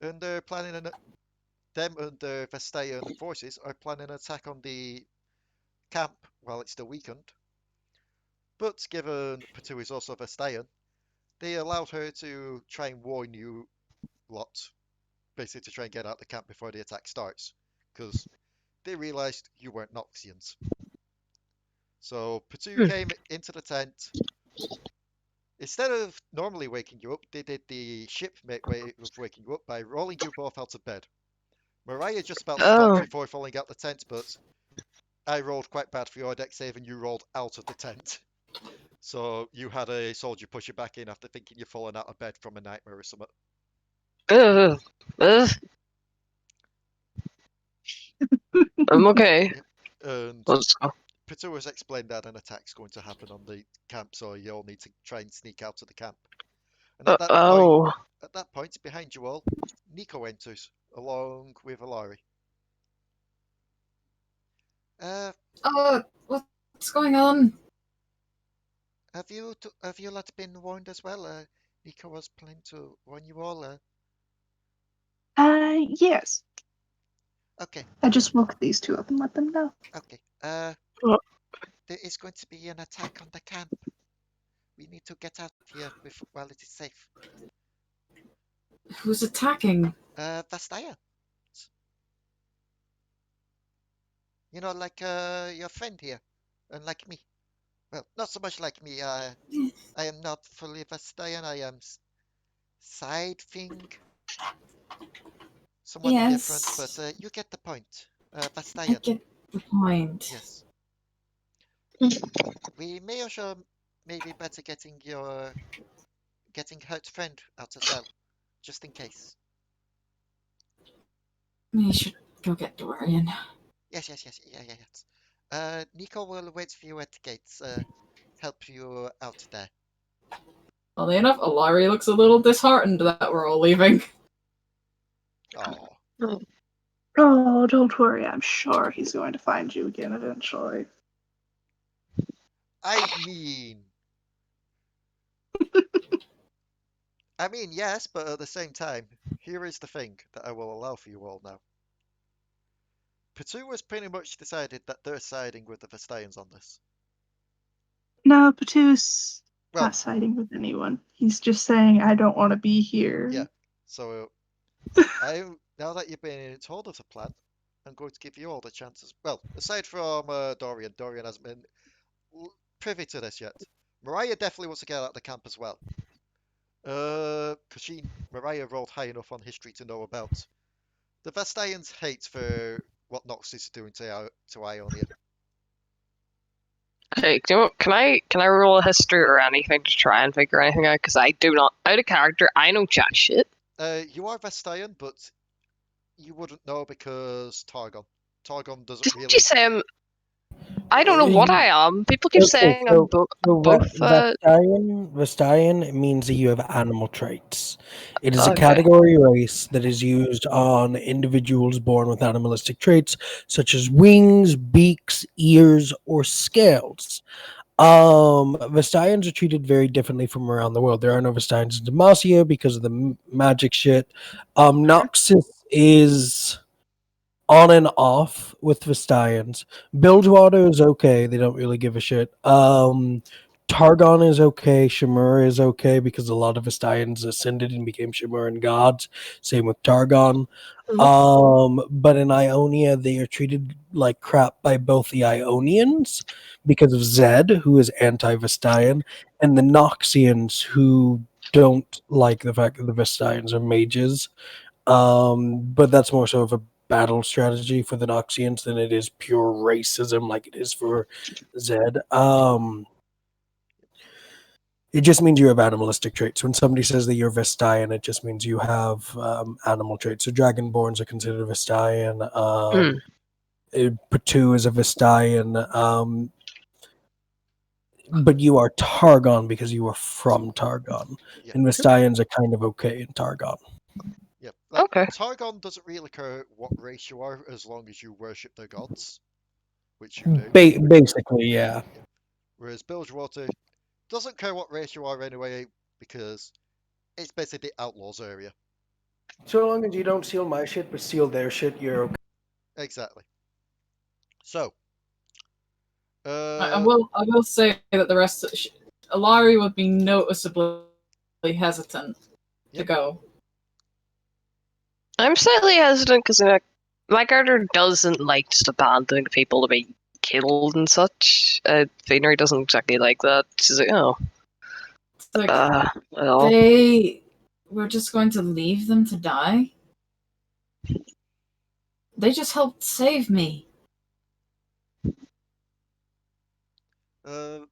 and they're planning them and the Vestayan forces are planning an attack on the camp while it's still weakened. But given Potoo is also Vestayan, they allowed her to try and warn you lot, basically to try and get out the camp before the attack starts, because they realized you weren't Noxians. So Potoo Hmm. came into the tent. Instead of normally waking you up, they did the shipmate way of waking you up by rolling you both out of bed. Mariah just about stopped Oh, before falling out the tent, but I rolled quite bad for your deck save and you rolled out of the tent. So you had a soldier push you back in after thinking you've fallen out of bed from a nightmare or something. ugh, ugh. I'm okay. And Let's go. Potoo has explained that an attack's going to happen on the camp, so you all need to try and sneak out of the camp. And Oh, at that point, behind you all, Nico enters, along with Alari. Uh, What's going on? have you lot been warned as well? Nico was planning to warn you all. Yes. Okay, I just woke these two up and let them know. okay. Uh, There is going to be an attack on the camp. We need to get out of here while it is safe. Who's attacking? Vastaya. You know, like your friend here, and like me. Well, not so much like me. I am not fully Vastayan. I am side thing, somewhat different, but Yes, you get the point. I Vastayan, get the point. yes. We may also maybe better getting hurt friend out as well, just in case. We should go get Dorian. Yes, yes. Nico will wait for you at the gates. Help you out there. Oddly enough, Alari looks a little disheartened that we're all leaving. Oh, Oh, don't worry. I'm sure he's going to find you again eventually. I mean, yes, but at the same time, here is the thing that I will allow for you all now. Potoo has pretty much decided that they're siding with the Vestayans on this. No, Patoo's Well, not siding with anyone. He's just saying, I don't want to be here. yeah. So now that you've been told of the plan, I'm going to give you all the chances. Well, aside from Dorian, Dorian hasn't been privy to this yet. Mariah definitely wants to get out of the camp as well. Because Mariah rolled high enough on history to know about the Vestians' hate for what Nox is doing to Ionia. Hey, can I roll a history or anything to try and figure anything out? Because I do not, out of character, I know jack shit. You are Vestian, but you wouldn't know because Targon. Targon doesn't Didn't really. you say I don't know what I am. People keep saying I'm both. Vestian means that you have animal traits. It is a Okay. category race that is used on individuals born with animalistic traits such as wings, beaks, ears, or scales. Vestians are treated very differently from around the world. There are no Vestians in Demacia because of the magic shit. Noxus is on and off with Vestians. Bilgewater is okay. They don't really give a shit. Targon is okay. Shimur is okay because a lot of Vestians ascended and became Shimuran gods. Same with Targon. But in Ionia, they are treated like crap by both the Ionians because of Zed, who is anti-Vestian, and the Noxians, who don't like the fact that the Vestians are mages. But that's more so of a battle strategy for the Noxians than it is pure racism like it is for Zed. It just means you have animalistic traits. When somebody says that you're Vestian, it just means you have animal traits. So Dragonborns are considered Vestian. Potoo is a Vestian. But you are Targon because you are from Targon. Yeah. And Vestians are kind of okay in Targon. Yep. Okay. Targon doesn't really care what race you are as long as you worship their gods, which you do. Basically, yeah. Whereas Bilgewater doesn't care what race you are anyway, because it's basically the outlaws area. So long as you don't steal my shit but steal their shit, you're okay. Exactly. So, I will say that the rest of Alari would be noticeably hesitant to Yep. go. I'm slightly hesitant because my character doesn't like just abandoning people to be killed and such. Phoenyrie doesn't exactly like that. She's like, oh, It's like well. we're just going to leave them to die. They just helped save me.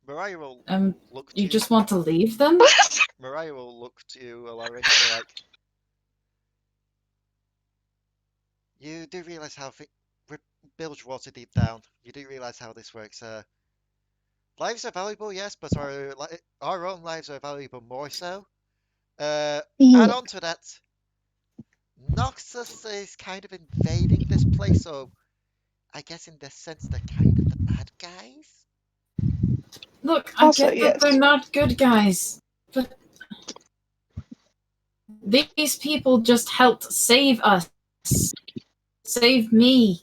Mariah will look to You just want to leave them? Mariah will look to you, Alari, and be like, you do realize how with Bilgewater deep down, you do realize how this works. Lives are valuable, yes, but our own lives are valuable more so. Add on to that, Noxus is kind of invading this place, so I guess in this sense they're kind of the bad guys. Look, I Also, get that yes. they're not good guys, but these people just helped save us. Save me.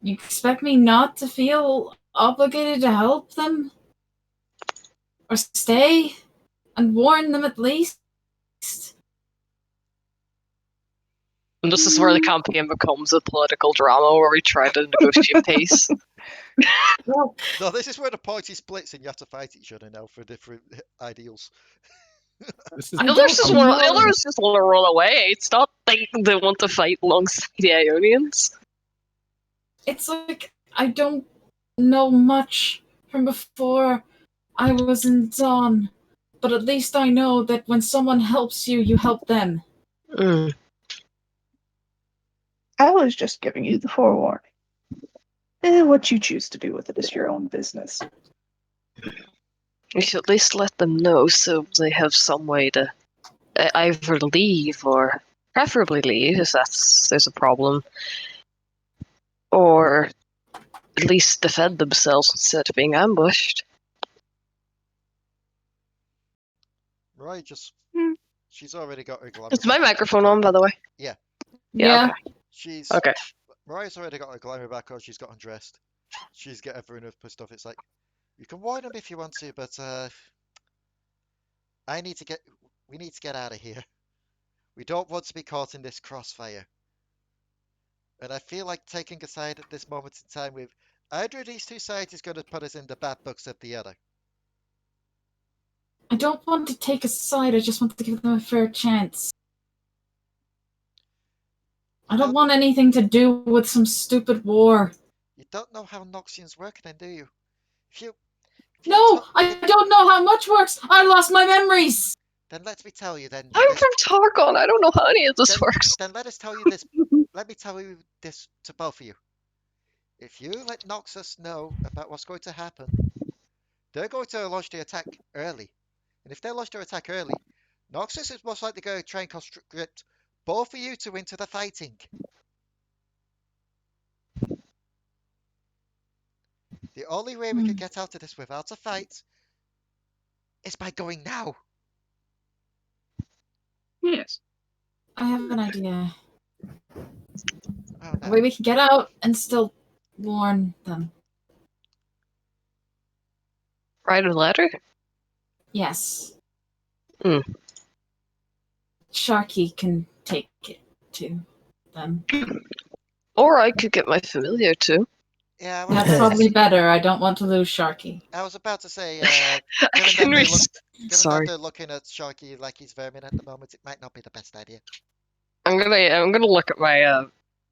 You expect me not to feel obligated to help them? Or stay? And warn them at least? And this is where the campaign becomes a political drama where we try to negotiate peace. Well, No, this is where the party splits and you have to fight each other now for different ideals. This is I The don't others know. just want to run away. It's not like they want to fight alongside the Ionians. It's like I don't know much from before I was in Dawn, but at least I know that when someone helps you, you help them. I was just giving you the forewarning. What you choose to do with it is your own business. We should at least let them know so they have some way to either leave or preferably leave if there's a problem, or at least defend themselves instead of being ambushed. Mariah she's already got her glamour. Is my back microphone on, by the way? Yeah. Yeah. Okay. Mariah's already got her glamour back on. She's got undressed. She's got everyone pissed off. It's like, you can warn them if you want to, but we need to get out of here. We don't want to be caught in this crossfire. And I feel like taking a side at this moment in time with Either of these two sides is going to put us in the bad books of the other. I don't want to take a side, I just want to give them a fair chance. I don't want anything to do with some stupid war. You don't know how Noxians work then, do you? If you No, I don't know how much works. I lost my memories. Then let me tell you then. I'm from Targon. I don't know how any of this then, works. Then let us tell you this. Let me tell you this to both of you. If you let Noxus know about what's going to happen, they're going to launch the attack early. And if they launch their attack early, Noxus is most likely going to try and conscript both of you two into the fighting. The only way we could get out of this without a fight is by going now. Yes. I have an idea. Oh, A no. way we can get out and still warn them. Write a letter? Yes. Hmm. Sharky can take it to them. Or I could get my familiar too. Yeah, That's probably better. I don't want to lose Sharky. I was about to say, I given can that they're looking at Sharky like he's vermin at the moment, it might not be the best idea. I'm gonna look at my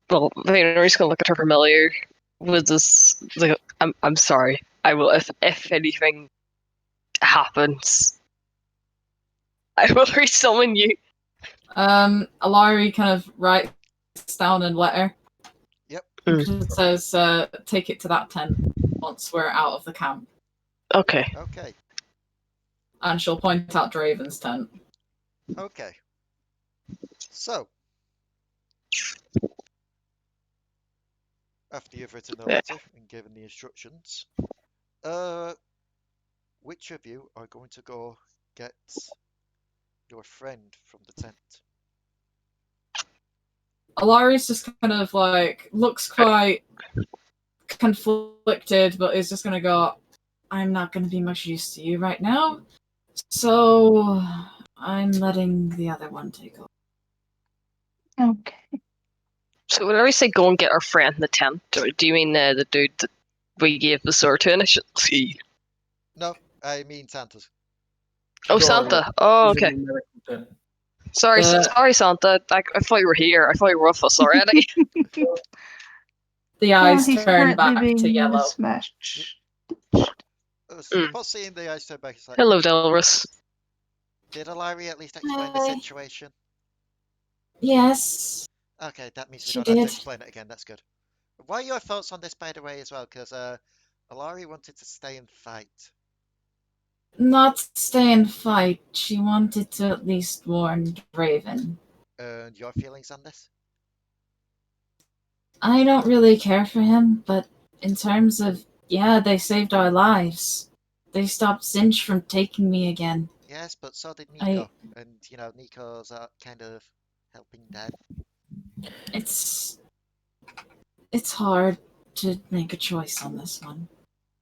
well, Phoenyrie's gonna look at her familiar with this. Like, I'm sorry. I will if anything happens, I will resummon you. Alari kind of writes down a letter. Yep. It says, take it to that tent once we're out of the camp. Okay. Okay. And she'll point out Draven's tent. Okay. So, after you've written the letter and given the instructions, which of you are going to go get your friend from the tent? Alari's just kind of like, looks quite conflicted, but is just gonna go, I'm not gonna be much use to you right now, so I'm letting the other one take over. Okay. So whenever you say go and get our friend in the tent, or do you mean the dude that we gave the sword to initially? No, I mean Santa's. Oh, Santa. Oh, okay. Sorry, sorry, Santa. I thought you were here. I thought you were with us already. The eyes he's turn back currently to being yellow. smashed. Upon seeing the eyes turn back, it's like, Hello, Delris. did Alari at least explain the situation? Yes. Okay, that means we She don't have to did. explain it again. That's good. What are your thoughts on this, by the way, as well? Because Alari wanted to stay and fight. Not stay and fight. She wanted to at least warn Raven. And your feelings on this? I don't really care for him, but in terms of, yeah, they saved our lives. They stopped Zinch from taking me again. Yes, but so did Nico. And, you know, Nico's kind of helping Dad. It's hard to make a choice on this one.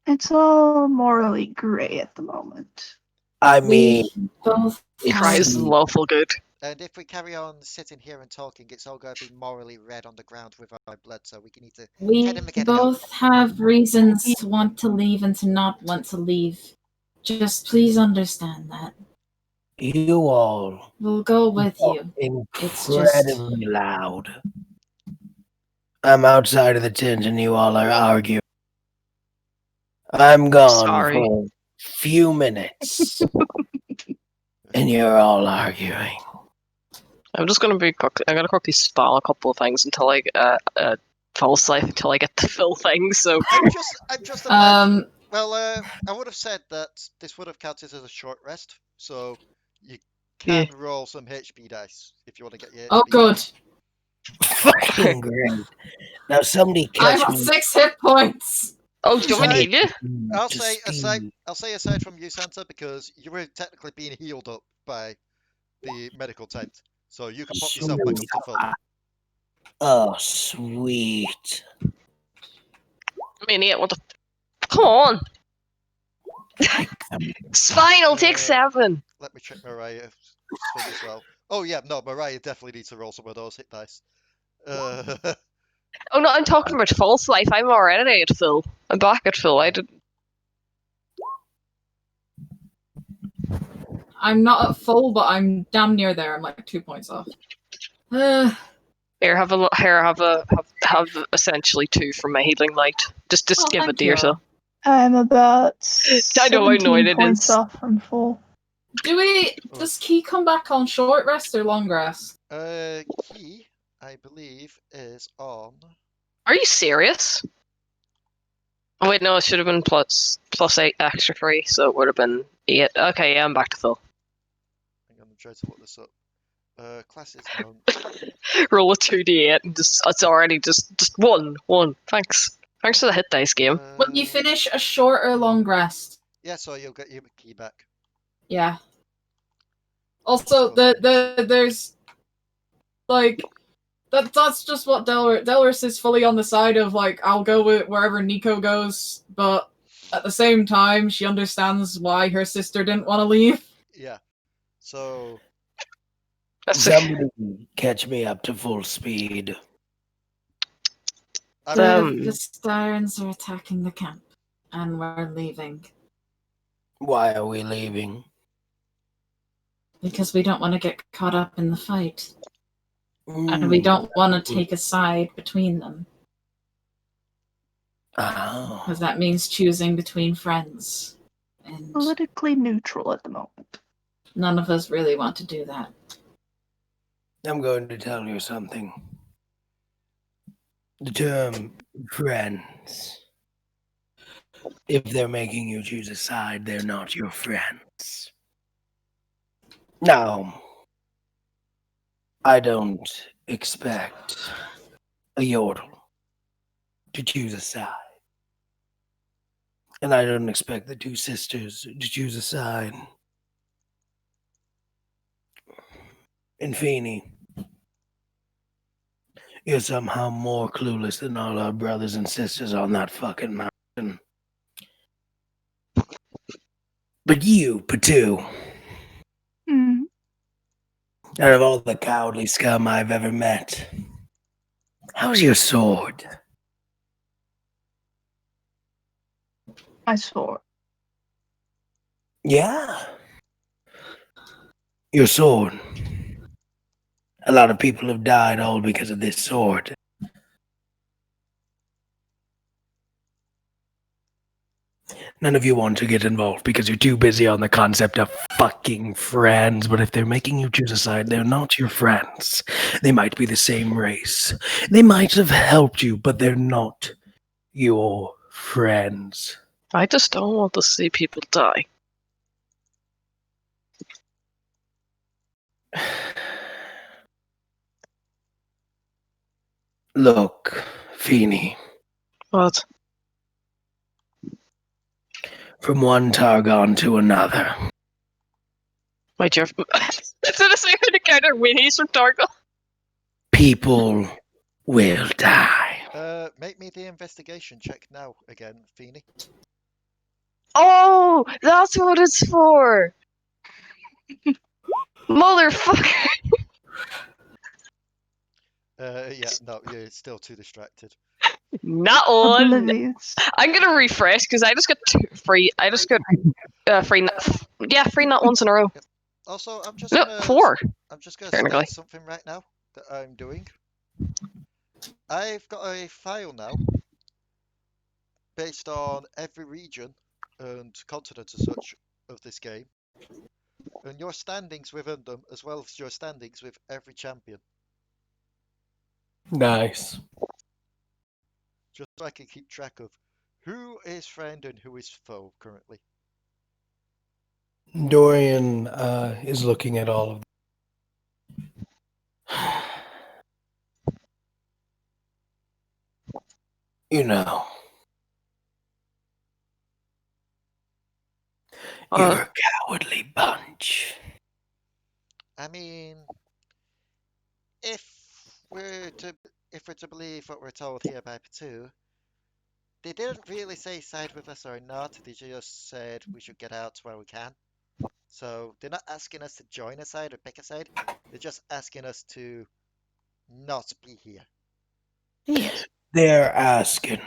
It's all morally gray at the moment. I mean, We both Christ is lawful good. And if we carry on sitting here and talking, it's all going to be morally red on the ground with our blood, so we need to We get him again. both have reasons to want to leave and to not want to leave. Just please understand that. you all We'll go with you. incredibly loud. I'm outside of the tent and you all are arguing. I'm gone for a few minutes. And you're all arguing. I'm just gonna I'm gonna quickly spell a couple of things until I get false life until I get the full thing. So I'm just well, I would have said that this would have counted as a short rest, so you can roll some HP dice if you want to get your HP. Oh, good. Dice. Fucking great. Now somebody catch I'm me. at 6 hit points. Oh, do you want me to heal you? I'll say aside from you, Santa, because you were technically being healed up by the medical tent, so you can pop yourself back up to full. Oh, sweet. I mean, yeah, what the... Come on! It's fine, I'll take 7. Let me check Mariah's thing as well. Oh yeah, no, Mariah definitely needs to roll some of those hit dice. Oh no, I'm talking about false life. I'm already at full. I'm back at full. I did. I'm not at full, but I'm damn near there. I'm like 2 points off. Here, have essentially 2 from my healing light. Just give thank it to you. yourself. I'm about I know how annoying 17 it points is. off from full. Does Key come back on short rest or long rest? Key, I believe, is on. Are you serious? Oh wait, no, it should have been plus 8 extra free, so it would have been 8. Okay, yeah, I'm back to full. I'm gonna try to look this up. Classes monk. Roll a 2d8 and it's already just 1. Thanks. Thanks for the hit dice game. When you finish a short or long rest. Yeah, so you'll get your key back. Yeah. Also, there's like that's just what Delris is fully on the side of, like, I'll go with wherever Nico goes, but at the same time she understands why her sister didn't want to leave. Yeah. So Somebody catch me up to full speed. The Sirens are attacking the camp, and we're leaving. Why are we leaving? Because we don't want to get caught up in the fight. And we don't want to take a side between them. Oh. Because that means choosing between friends. And Politically neutral at the moment. none of us really want to do that. I'm going to tell you something. The term friends. If they're making you choose a side, they're not your friends. Now, I don't expect a Yordle to choose a side. And I don't expect the 2 sisters to choose a side. And Phoenyrie, you're somehow more clueless than all our brothers and sisters on that fucking mountain. But you, Potoo, out of all the cowardly scum I've ever met, how's your sword? My sword. Yeah. Your sword. A lot of people have died all because of this sword. None of you want to get involved because you're too busy on the concept of fucking friends. But if they're making you choose a side, they're not your friends. They might be the same race. They might have helped you, but they're not your friends. I just don't want to see people die. Look, Phoenyrie. What? From one Targon to another. Wait, you're... Is it the same encounter Winnie's from Targon? People will die. Make me the investigation check now again, Phoenyrie. Oh, that's what it's for! Motherfucker! Yeah, no, you're still too distracted. Not one! Oblivious. I'm gonna refresh because I just got 2 free. I just got free. Free not once in a row. Yep. Also, I'm just No, gonna 4. I'm just gonna Technically. state something right now that I'm doing. I've got a file now based on every region and continent as such of this game, and your standings within them, as well as your standings with every champion. Nice. Just so I can keep track of who is friend and who is foe currently. Dorian is looking at all of them. You know. You're a cowardly bunch. I mean, if we're to believe what we're told here by Potoo, they didn't really say side with us or not. They just said we should get out while we can. So they're not asking us to join a side or pick a side. They're just asking us to not be here. Yes. They're asking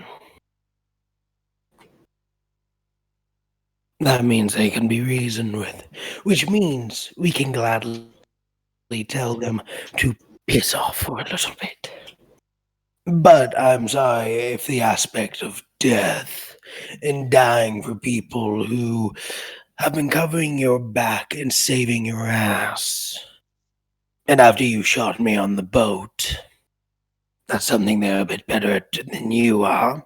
That means they can be reasoned with, which means we can gladly tell them to piss off for a little bit. But I'm sorry if the aspect of death and dying for people who have been covering your back and saving your ass. And after you shot me on the boat, that's something they're a bit better at than you are.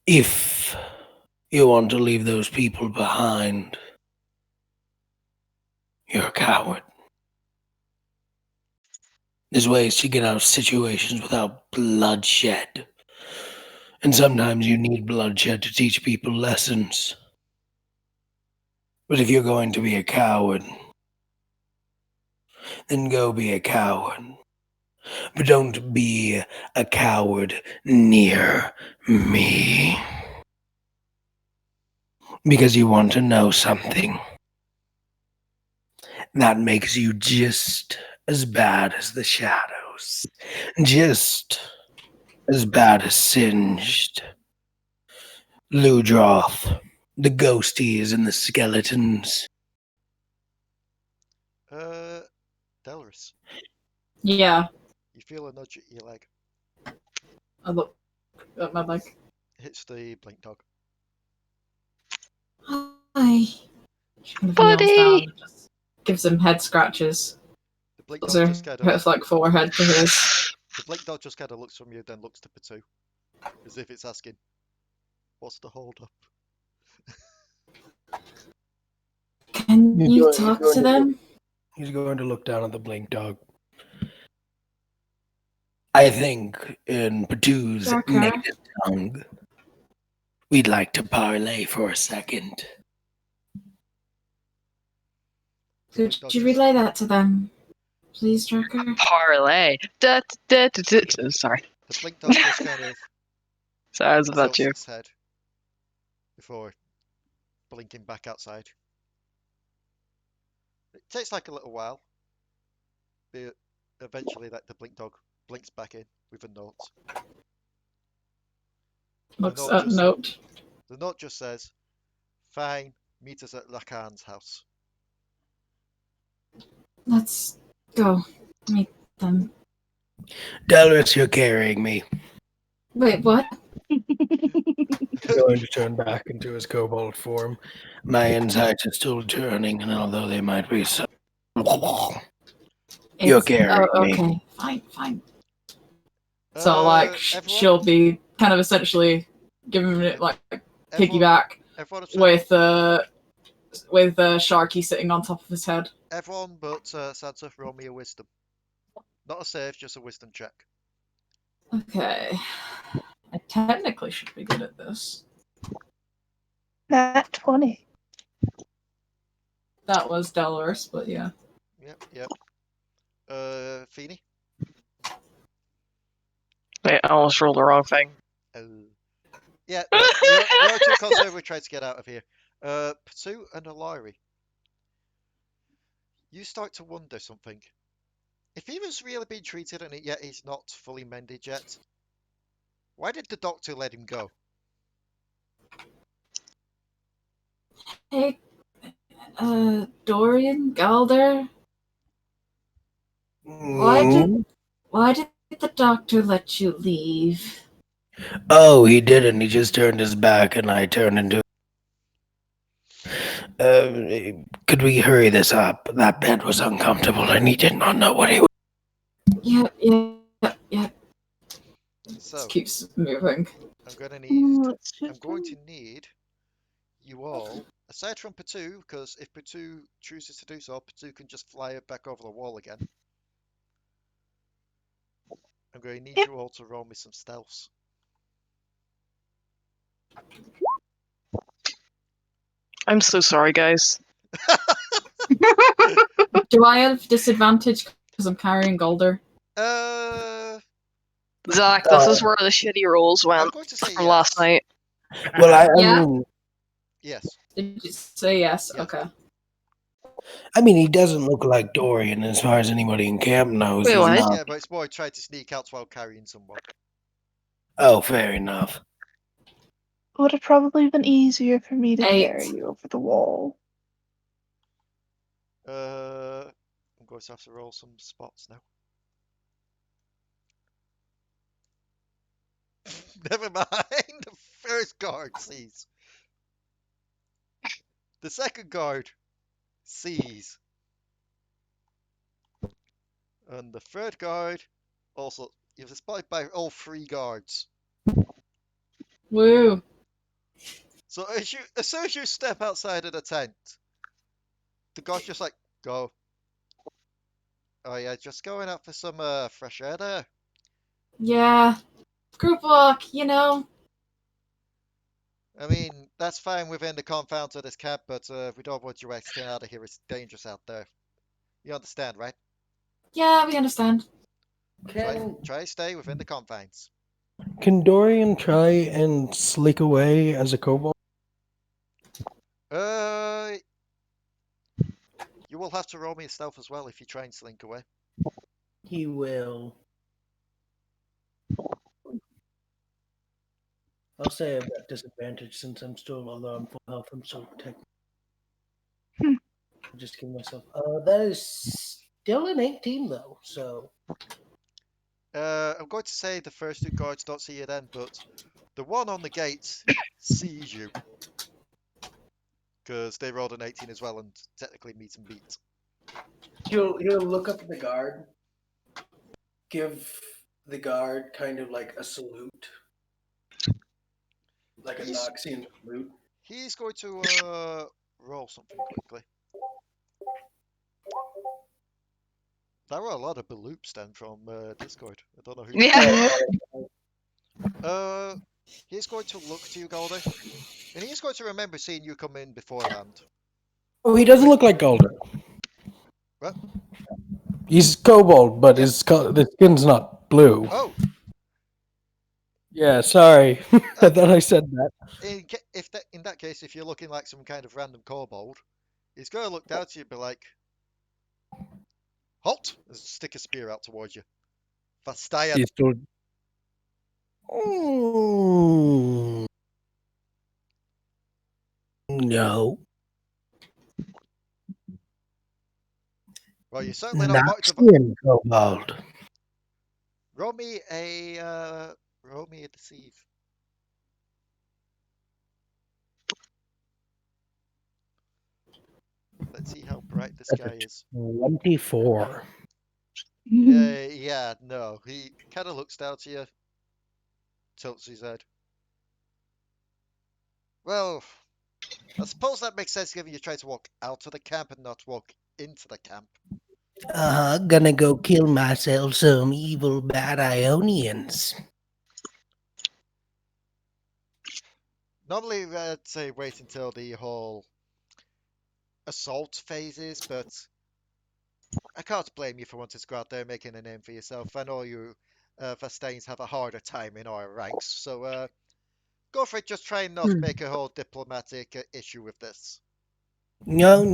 If you want to leave those people behind, you're a coward. There's ways to get out of situations without bloodshed. And sometimes you need bloodshed to teach people lessons. But if you're going to be a coward, then go be a coward. But don't be a coward near me. Because you want to know something. That makes you just as bad as the shadows. Just as bad as Singed. Ludroth. The ghosties and the skeletons. Delris, Yeah, you feel a nudge at your leg. I look at my leg. Hits the blink dog. Hi. She kind of Buddy! kneels down and just gives him head scratches. The blink dog So just kind hurts of like forehead to his. the blink dog just kind of looks from you, then looks to Potoo, as if it's asking, "What's the hold up?" Can He's you going- talk he's going to to- them? He's going to look down at the blink dog. I think in Potoo's Darker. native tongue, we'd like to parlay for a second. Could you relay that to them? Please, Draker? Parlay. Sorry. The blink dog just kind of Sorry, I was about tilts to. its head before blinking back outside. It takes like a little while, but eventually, like the blink dog blinks back in with a note. Looks note at just- note. The note just says, "Fine, meet us at Lacan's house." Let's go meet them. Delris, you're carrying me. Wait, what? Going to turn back into his kobold form. My insides are still turning, and although they might be so... You're It's- carrying me. Okay, fine. So, like, Everyone, she'll be kind of essentially giving it, like, everyone, piggyback everyone, with Sharky sitting on top of his head. everyone but Santa, roll me a wisdom. Not a save, just a wisdom check. Okay. I technically should be good at this. Nat 20. That was Delris, but yeah. Yep. Phoenyrie? Wait, I almost rolled the wrong thing. Yeah, you're too concerned with trying to get out of here. Potoo and Alari. You start to wonder something. If he was really being treated and yet he's not fully mended yet, why did the doctor let him go? Hey, Dorian, Galder, Mm. why did the doctor let you leave? Oh, he didn't. He just turned his back, and I turned into... could we hurry this up? That bed was uncomfortable, and he did not know what he was... Yeah. So Just keeps moving. I'm going to need. Ooh, I'm going to need you all, aside from Potoo, because if Potoo chooses to do so, Potoo can just fly it back over the wall again. I'm going to need you all to roll me some stealths. I'm so sorry, guys. Do I have disadvantage because I'm carrying Galder? Zach, this is where the shitty rolls I'm went going to say from last yes. night. Well, Yeah. Yes. Did you say yes? Yeah. Okay. I mean, he doesn't look like Dorian as far as anybody in camp knows. Wait, He's what? not. Yeah, but it's more trying to sneak out while carrying someone. Oh, fair enough. would have probably been easier for me to 8. carry you over the wall. I'm going to have to roll some spots now. Never mind. The first guard sees. The second guard sees. And the third guard also. You're spotted by all 3 guards. Woo. So as soon as you step outside of the tent, the guard's just like, go. Oh yeah, just going out for some fresh air there. Yeah. Group walk, you know. I mean, that's fine within the confines of this camp, but we don't want you exiting out of here. It's dangerous out there. You understand, right? Yeah, we understand. Try stay within the confines. Can Dorian try and slink away as a kobold? You will have to roll me a stealth as well if you try and slink away. He will. I'll say I've got disadvantage since I'm still, although I'm full health, I'm so protected. Just give myself. That is still an 18 though, so. I'm going to say the first 2 guards don't see you then, but the one on the gate sees you. Because they rolled an 18 as well and technically meet and beat. He'll look up at the guard, give the guard kind of like a salute, like a Noxian salute. He's going to roll something quickly. There were a lot of baloops then from Discord. I don't know who. Yeah. He's going to look to you, Galder, and he's going to remember seeing you come in beforehand. Oh, he doesn't look like Galder. What? He's kobold, but Yeah. the skin's not blue. Oh, Yeah, sorry. I thought I said that. in that case, if you're looking like some kind of random kobold, he's going to look down to you and be like, halt! And stick a spear out towards you. Vastaya. He's still... No. Well, you certainly don't want to. Noxian kobold. Roll me a deceive. Let's see how bright this guy is. 24. Yeah, no. He kind of looks down to you, tilts his head. Well, I suppose that makes sense given you try to walk out of the camp and not walk into the camp. Gonna go kill myself some evil bad Ionians. Normally, I'd say wait until the whole assault phases, but I can't blame you for wanting to go out there making a name for yourself. I know you Vastains have a harder time in our ranks, so go for it. Just try and not make a whole diplomatic issue with this. No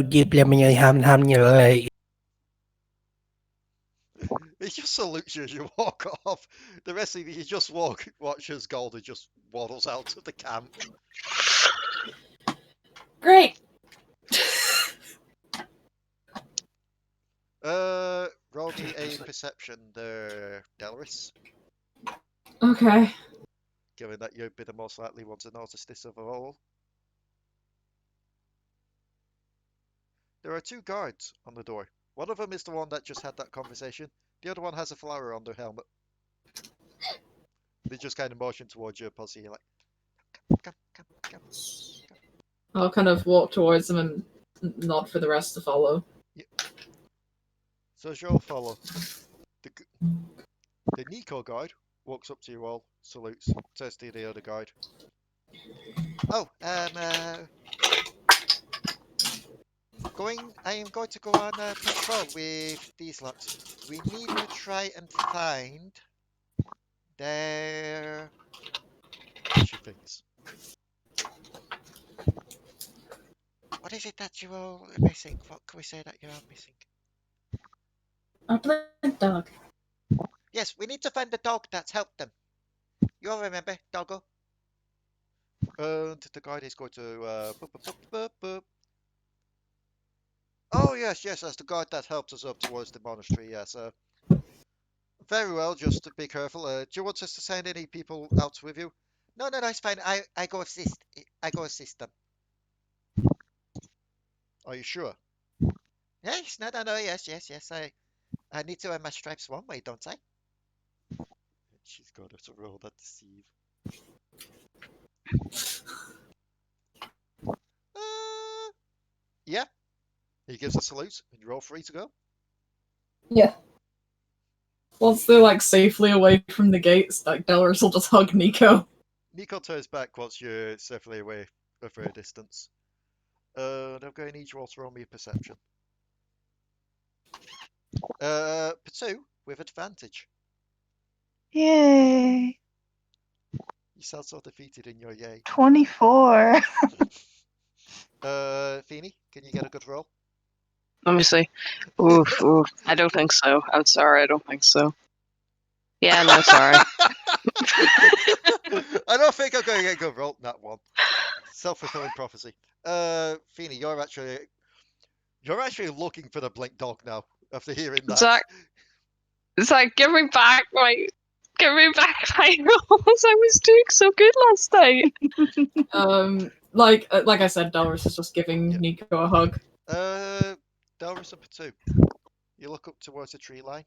diplomacy. He just salutes you as you walk off. The rest of you just watch as Galder just waddles out of the camp. Great. Roll me a perception there, Delris. Okay. Given that you'd be the most likely one to notice this of all. There are 2 guards on the door. One of them is the one that just had that conversation. The other one has a flower on their helmet. They just kind of motion towards you, Pussy. You're like, come. I'll kind of walk towards them and nod for the rest to follow. Yeah. So as you'll follow, the Nico guard walks up to you all, salutes, turns to the other guard. Oh, I am going to go on patrol with these lots. We need to try and find their... She thinks. What is it that you all are missing? What can we say that you are missing? A blind dog. Yes, we need to find the dog that's helped them. You all remember, Doggo? And the guide is going to. Oh yes, that's the guide that helped us up towards the monastery. Yes. Very well. Just be careful. Do you want us to send any people out with you? No, it's fine. I go assist. I go assist them. Are you sure? Yes. No. Yes. I need to earn my stripes one way, don't I? She's got to roll that deceive. Yeah. He gives a salute, and you're all free to go. Yeah. Once they're like safely away from the gates, like Delris will just hug Nico. Nico turns back once you're safely away for a distance. I'm going to need you all to roll me a perception. Potoo with advantage. Yay. You sound so defeated in your yay. 24. Phoenyrie, can you get a good roll? Let me see. Oof. I don't think so. I'm sorry, I don't think so. Yeah, no, sorry. I don't think I'm going to get a good roll. Not one. Self-fulfilling prophecy. Phoenyrie, you're actually looking for the blink dog now after hearing that. Zach, give me back my rolls. I was doing so good last night. Like I said, Delris is just giving Nico a hug. Delris and Potoo, you look up towards the tree line.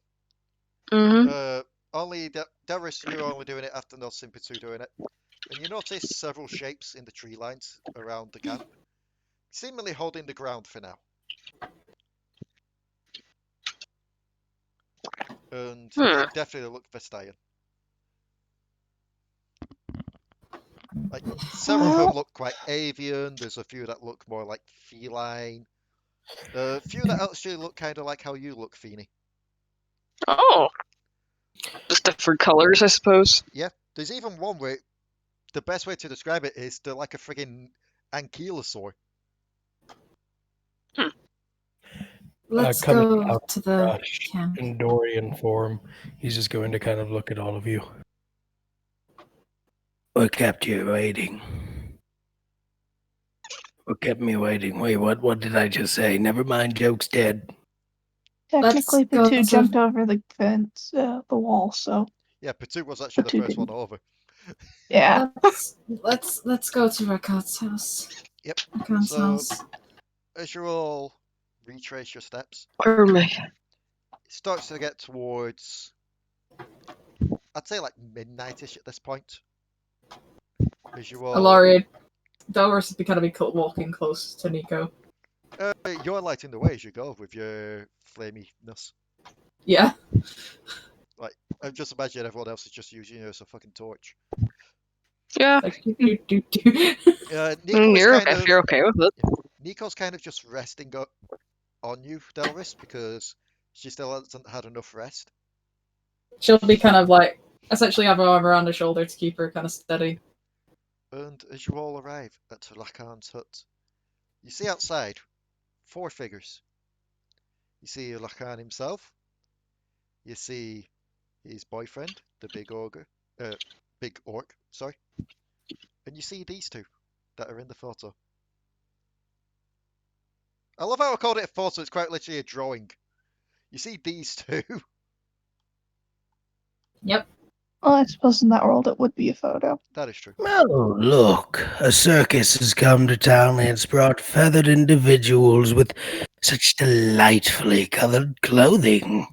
Mm-hmm. Only Delris, you're only doing it after noticing Potoo doing it. And you notice several shapes in the tree lines around the camp, seemingly holding the ground for now. And they definitely look Vestayan. Like, several of them look quite avian, there's a few that look more like feline. A few that actually look kind of like how you look, Phoenyrie. Oh. Just different colours, I suppose. Yeah, there's even one where the best way to describe it is they're like a friggin' ankylosaur. Let's Coming go out to the in camp. Dorian form, he's just going to kind of look at all of you. What kept you waiting? What kept me waiting? Wait, what did I just say? Never mind, joke's dead. Technically, Let's go Potoo to- jumped over the fence, the wall, so. Yeah, Potoo was actually Potoo the first didn't. one over. Yeah. Let's go to Rakat's house. Yep. Rakat's So, house. as you all retrace your steps, Early. it starts to get towards, I'd say like midnight-ish at this point. As you all... Alari, Delris has kind of walking close to Nico. You're lighting the way as you go with your flaminess. Yeah. Like, I'm just imagining everyone else is just using you as a fucking torch. Yeah. Like, Nico If you're okay with it. Nico's kind of just resting on you, Delris, because she still hasn't had enough rest. She'll be kind of like, essentially have her arm around her shoulder to keep her kind of steady. And as you all arrive at Lacan's hut, you see outside 4 figures. You see Lacan himself. You see his boyfriend, the big orc, sorry. And you see these 2 that are in the photo. I love how I called it a photo, it's quite literally a drawing. You see these 2. Yep. Well, I suppose in that world it would be a photo. That is true. Oh, look, a circus has come to town and it's brought feathered individuals with such delightfully colored clothing.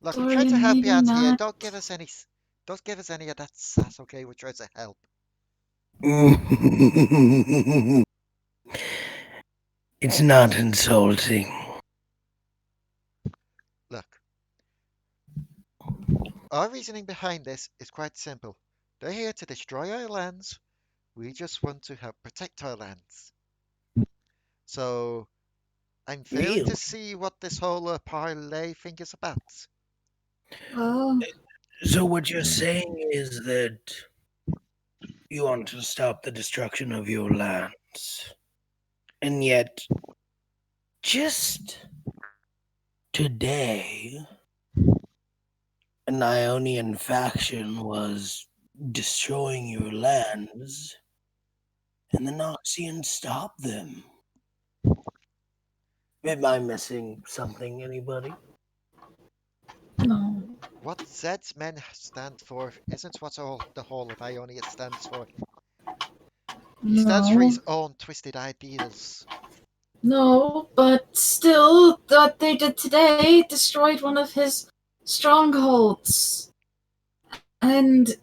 Look, Sorry, we're trying to help you out maybe here. not. Don't give us any of that sass, okay? We're trying to help. It's not insulting. Look, our reasoning behind this is quite simple. They're here to destroy our lands. We just want to help protect our lands. So, I'm failing Really? to see what this whole parlay thing is about. So what you're saying is that you want to stop the destruction of your lands, and yet just today an Ionian faction was destroying your lands, and the Noxians stop them. Am I missing something, anybody? No. What Zed's men stand for isn't what all the whole of Ionia stands for. He stands for his own twisted ideals. No, but still, what they did today destroyed one of his strongholds. And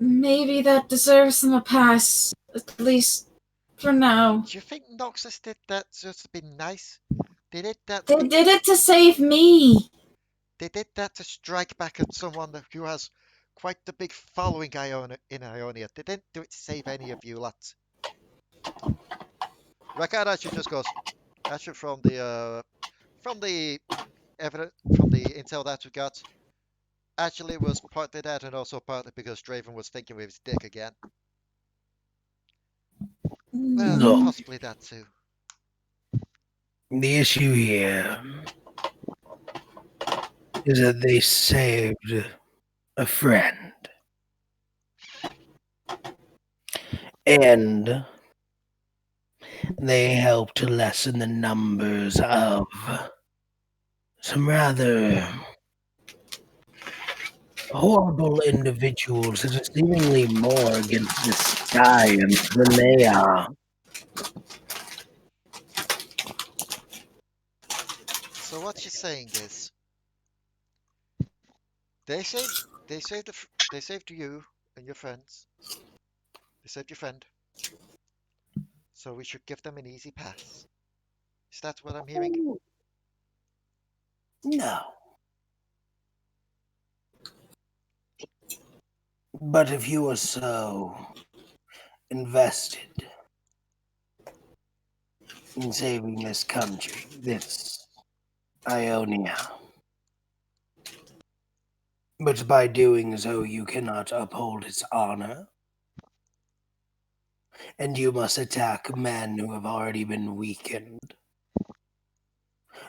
maybe that deserves them a pass, at least for now. Do you think Noxus did that just to be nice? They did that. They did it to save me! They did that to strike back at someone who has quite the big following in Ionia. They didn't do it to save any of you lads. Rakan actually just goes, actually from the intel that we got, actually was partly that and also partly because Draven was thinking with his dick again. Well, No. possibly that too. The issue here is that they saved a friend. And they helped to lessen the numbers of some rather horrible individuals that are seemingly more against the science than they are. So what you're saying is, they saved you and your friends. They saved your friend. So we should give them an easy pass. Is that what I'm hearing? No. But if you were so invested in saving this country, this Ionia, but by doing so you cannot uphold its honor, and you must attack men who have already been weakened.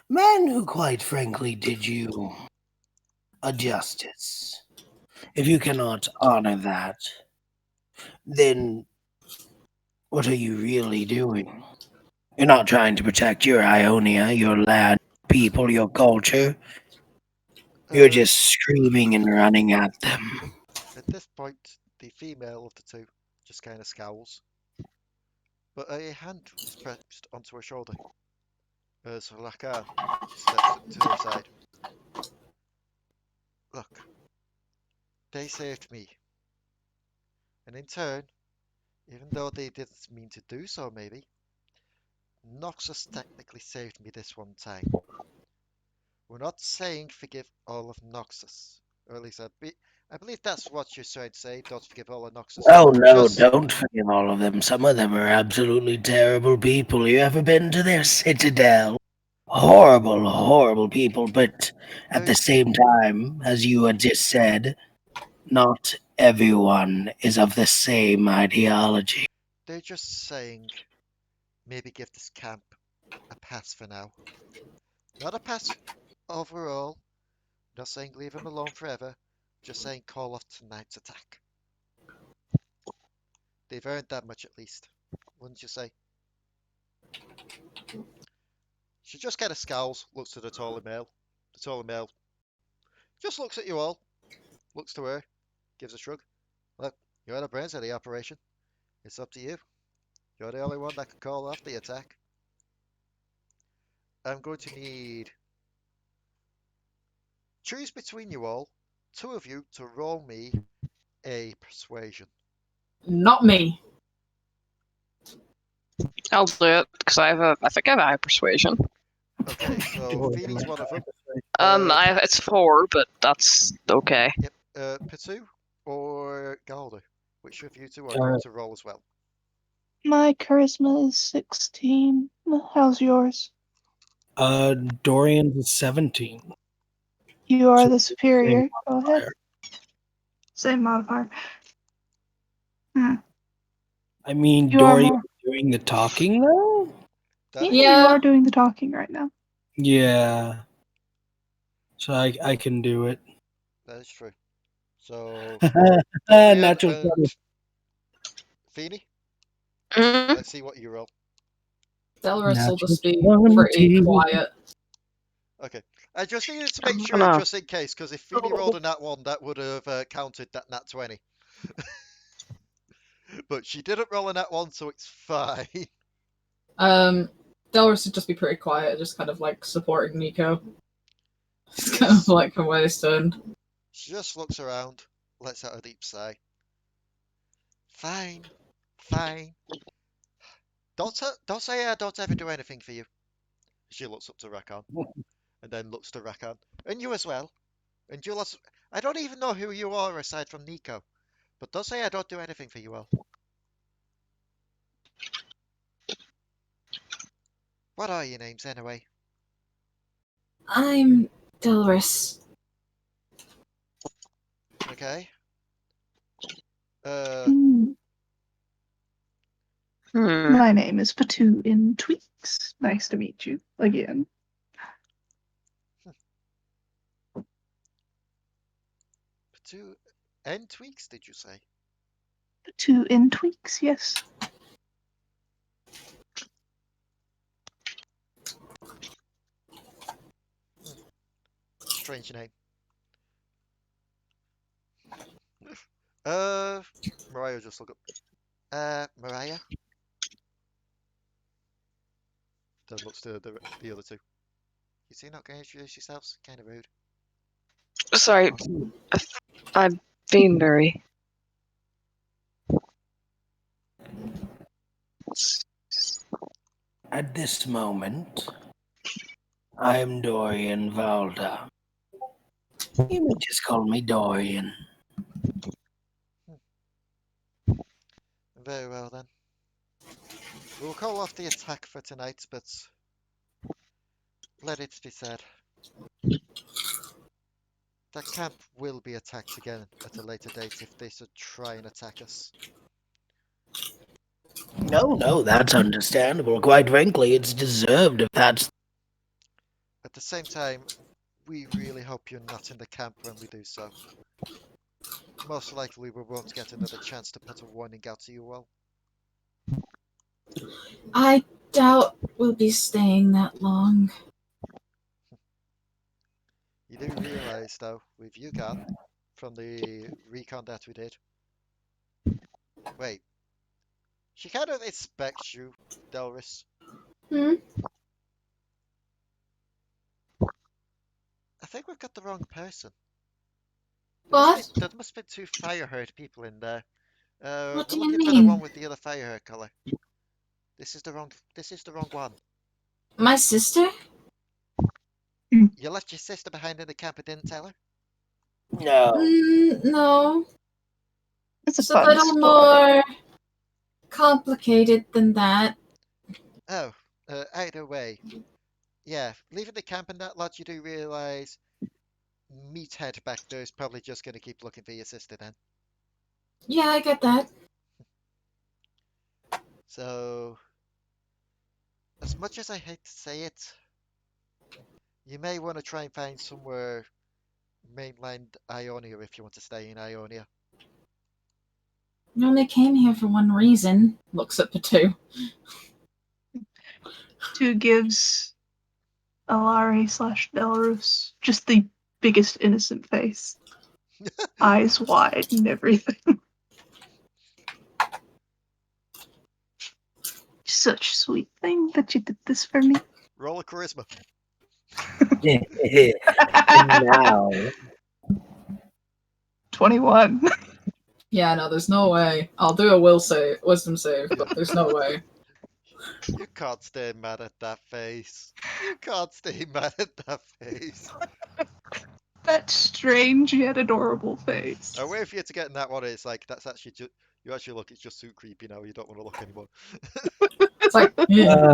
Men who, quite frankly, did you a justice. If you cannot honor that, then what are you really doing? You're not trying to protect your Ionia, your land, people, your culture. You're just screaming and running at them. At this point, the female of the two just kind of scowls. But a hand is pressed onto her shoulder as Rakan steps to her side. Look, they saved me. And in turn, even though they didn't mean to do so maybe, Noxus technically saved me this one time. We're not saying forgive all of Noxus. Or at least I believe that's what you're trying to say, don't forgive all of Noxus. Oh no, Just, don't forgive all of them. Some of them are absolutely terrible people. You ever been to their citadel? Horrible, horrible people, but at the same time, as you had just said, not everyone is of the same ideology. they're just saying maybe give this camp a pass for now. Not a pass overall. Not saying leave him alone forever. Just saying call off tonight's attack. They've earned that much at least, wouldn't you say? She just kind of scowls, looks at the taller male. The taller male just looks at you all, looks to her, gives a shrug. Look, you're the brains of the operation. It's up to you. You're the only one that can call off the attack. I'm going to need... choose between you all, two of you, to roll me a persuasion. Not me. I'll do it because I think I have a high persuasion. Okay, so Phoeny's one of them. It's 4, but that's okay. Yep. Potoo or Galder? Which of you two are going to roll as well? My charisma is 16. How's yours? Dorian's is 17. You are So the superior. Go ahead. modifier. Same modifier. I mean, You are Dorian more. doing the talking though? That You are doing the talking right now. Yeah. So I can do it. That is true. So, Dorian Natural and 20. Phoenyrie, Mm, let's see what you roll. Delris will just be Natural pretty 20. quiet. Okay. I just needed to make I'm sure, gonna- just in case, because if Phoenyrie rolled a nat 1, that would have counted that nat 20. But she didn't roll a nat 1, so it's fine. Delris would just be pretty quiet, just kind of like supporting Nico. Just kind of like from where they stood. She just looks around, lets out a deep sigh. Fine, fine. Don't say I don't ever do anything for you. She looks up to Rakan, and then looks to Rakan. And you as well. And you'll also... I don't even know who you are aside from Nico. But don't say I don't do anything for you all. What are your names anyway? I'm Delris. Okay. Hmm. My name is Potoo N.Tweaks. Nice to meet you again. Potoo N.Tweaks, did you say? Potoo N.Tweaks, yes. Strange name. Mariah just look up. Mariah? Then looks to the other two. You two not going to introduce yourselves? Kind of rude. Sorry, I'm Phoenyrie. At this moment, I am Dorian Valda. You may just call me Dorian. Very well then. We'll call off the attack for tonight, but let it be said. That camp will be attacked again at a later date if they should try and attack us. No, that's understandable. Quite frankly, it's deserved if that's... At the same time, we really hope you're not in the camp when we do so. Most likely we won't get another chance to put a warning out to you all. I doubt we'll be staying that long. You do realise, though, with you gone, from the recon that we did... Wait. She kind of expects you, Delris. Hmm? I think we've got the wrong person. What? There must be two fire-herd people in there. What do We're you looking for the mean? one with the other fire-herd colour. This is the wrong one. My sister? You left your sister behind in the camp and didn't tell her? No. No. It's a It's a fun little story. more complicated than that. Oh, either way. Yeah, leaving the camp in that lot, you do realise Meathead back there is probably just going to keep looking for your sister then. Yeah, I get that. So, as much as I hate to say it, you may want to try and find somewhere mainland Ionia if you want to stay in Ionia. You only came here for one reason. Looks at Potoo. Potoo gives Alari / Delris just the biggest innocent face. Eyes wide and everything. Such a sweet thing that you did this for me. Roll a charisma. Now. 21. Yeah, no, there's no way. I'll do a wisdom save, but there's no way. You can't stay mad at that face. You can't stay mad at that face. That strange yet adorable face. A way for you to get in that one is like, that's actually just, you actually look, it's just too creepy now, you don't want to look anymore. It's like, yeah.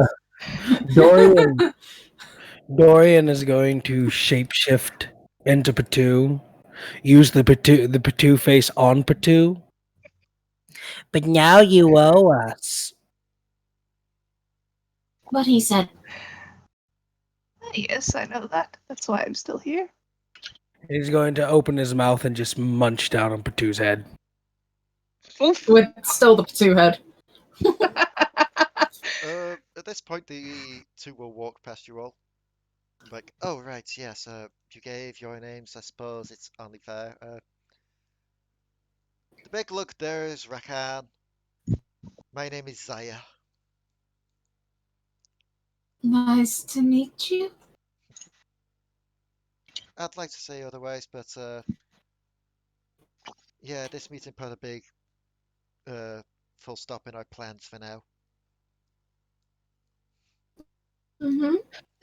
Dorian is going to shapeshift into Potoo. Use the Potoo face on Potoo. But now you owe us. What he said. Yes, I know that. That's why I'm still here. He's going to open his mouth and just munch down on Potoo's head. With still the Potoo head. At this point, the two will walk past you all. Like, oh, right, yes, you gave your names, I suppose it's only fair. The big look there is Rakan. My name is Zaya. Nice to meet you. I'd like to say otherwise, but, yeah, this meeting put a big, full stop in our plans for now. Mm-hmm.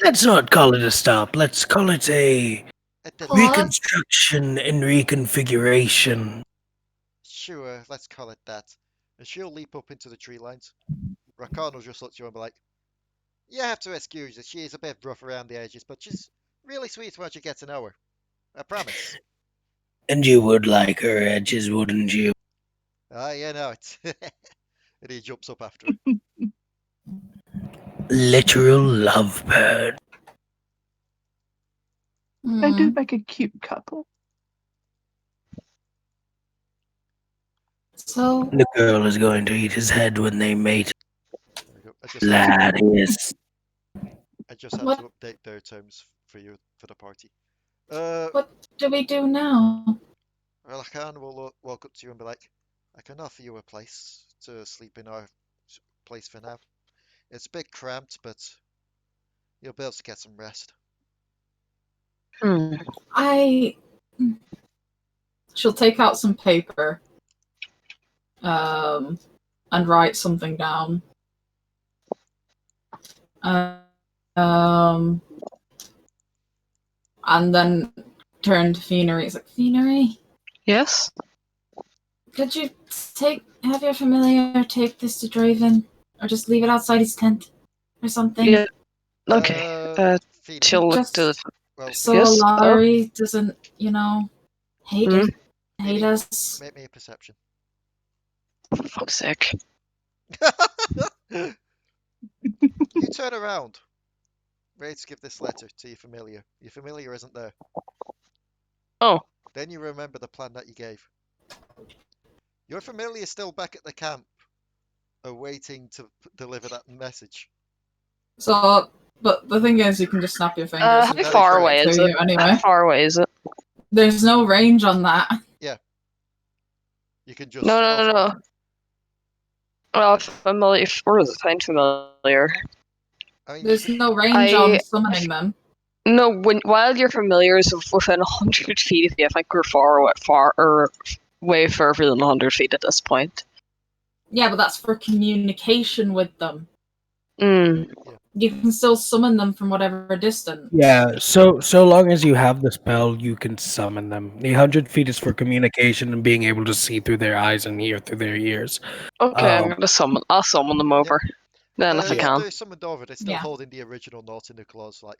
Let's not call it a stop. Let's call it a Pause. reconstruction and reconfiguration. Sure, let's call it that. And she'll leap up into the tree lines. Rakan will just look at you and be like, you have to excuse her. She is a bit rough around the edges, but she's really sweet once you get to know her. I promise. And you would like her edges, wouldn't you? Ah, yeah, no, it's... And he jumps up after her. Literal lovebird. I do Mm. make a cute couple. So, The girl is going to eat his head when they mate. There we go. Gladius. I just had What? to update their terms for you for the party. what do we do now? Rakan will walk up to you and be like, I can offer you a place to sleep in our place for now. It's a bit cramped, but you'll be able to get some rest. She'll take out some paper, and write something down. And then turn to Phoenyrie. It's like, Phoenyrie, Yes? could you have your familiar take this to Draven? Or just leave it outside his tent? Or something? Yeah. Okay. Phoenix, She'll look to Just the... well, so Yes? Alari doesn't, hate Mhm. hate us. make me a perception. For fuck's sake. You turn around, ready to give this letter to your familiar. Your familiar isn't there. Oh. Then you remember the plan that you gave. Your familiar is still back at the camp, awaiting to deliver that message. So, but the thing is, you can just snap your fingers. How and it'll far give away to is you it? Anyway, How far away is it? there's no range on that. You can just... No. Well, familiar. Where does it find familiar? I mean, There's no range on summoning them. No, while your familiar is within 100 feet of you, I think we're way further than 100 feet at this point. Yeah, but that's for communication with them. Mm. You can still summon them from whatever distance. Yeah, so long as you have the spell, you can summon them. The 100 feet is for communication and being able to see through their eyes and hear through their ears. Okay, I'll summon them over. Then if I if can. they're summoned over, they're still Yeah. holding the original note in their claws, like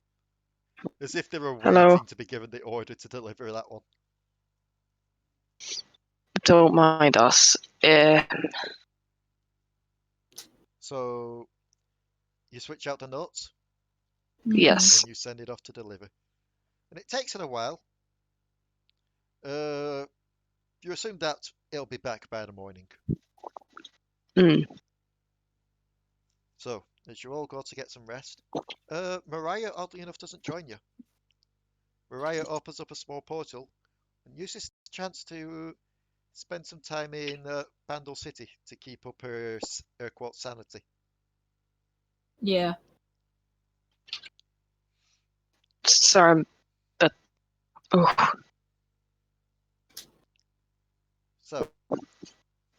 as if they were Hello. waiting to be given the order to deliver that one. Don't mind us. So you switch out the notes Yes. and you send it off to deliver, and it takes it a while. You assume that it'll be back by the morning. Mm. So as you all go to get some rest, Mariah, oddly enough, doesn't join you. Mariah opens up a small portal and uses the chance to spend some time in Bandle City to keep up her quote sanity. Yeah. Sorry, but So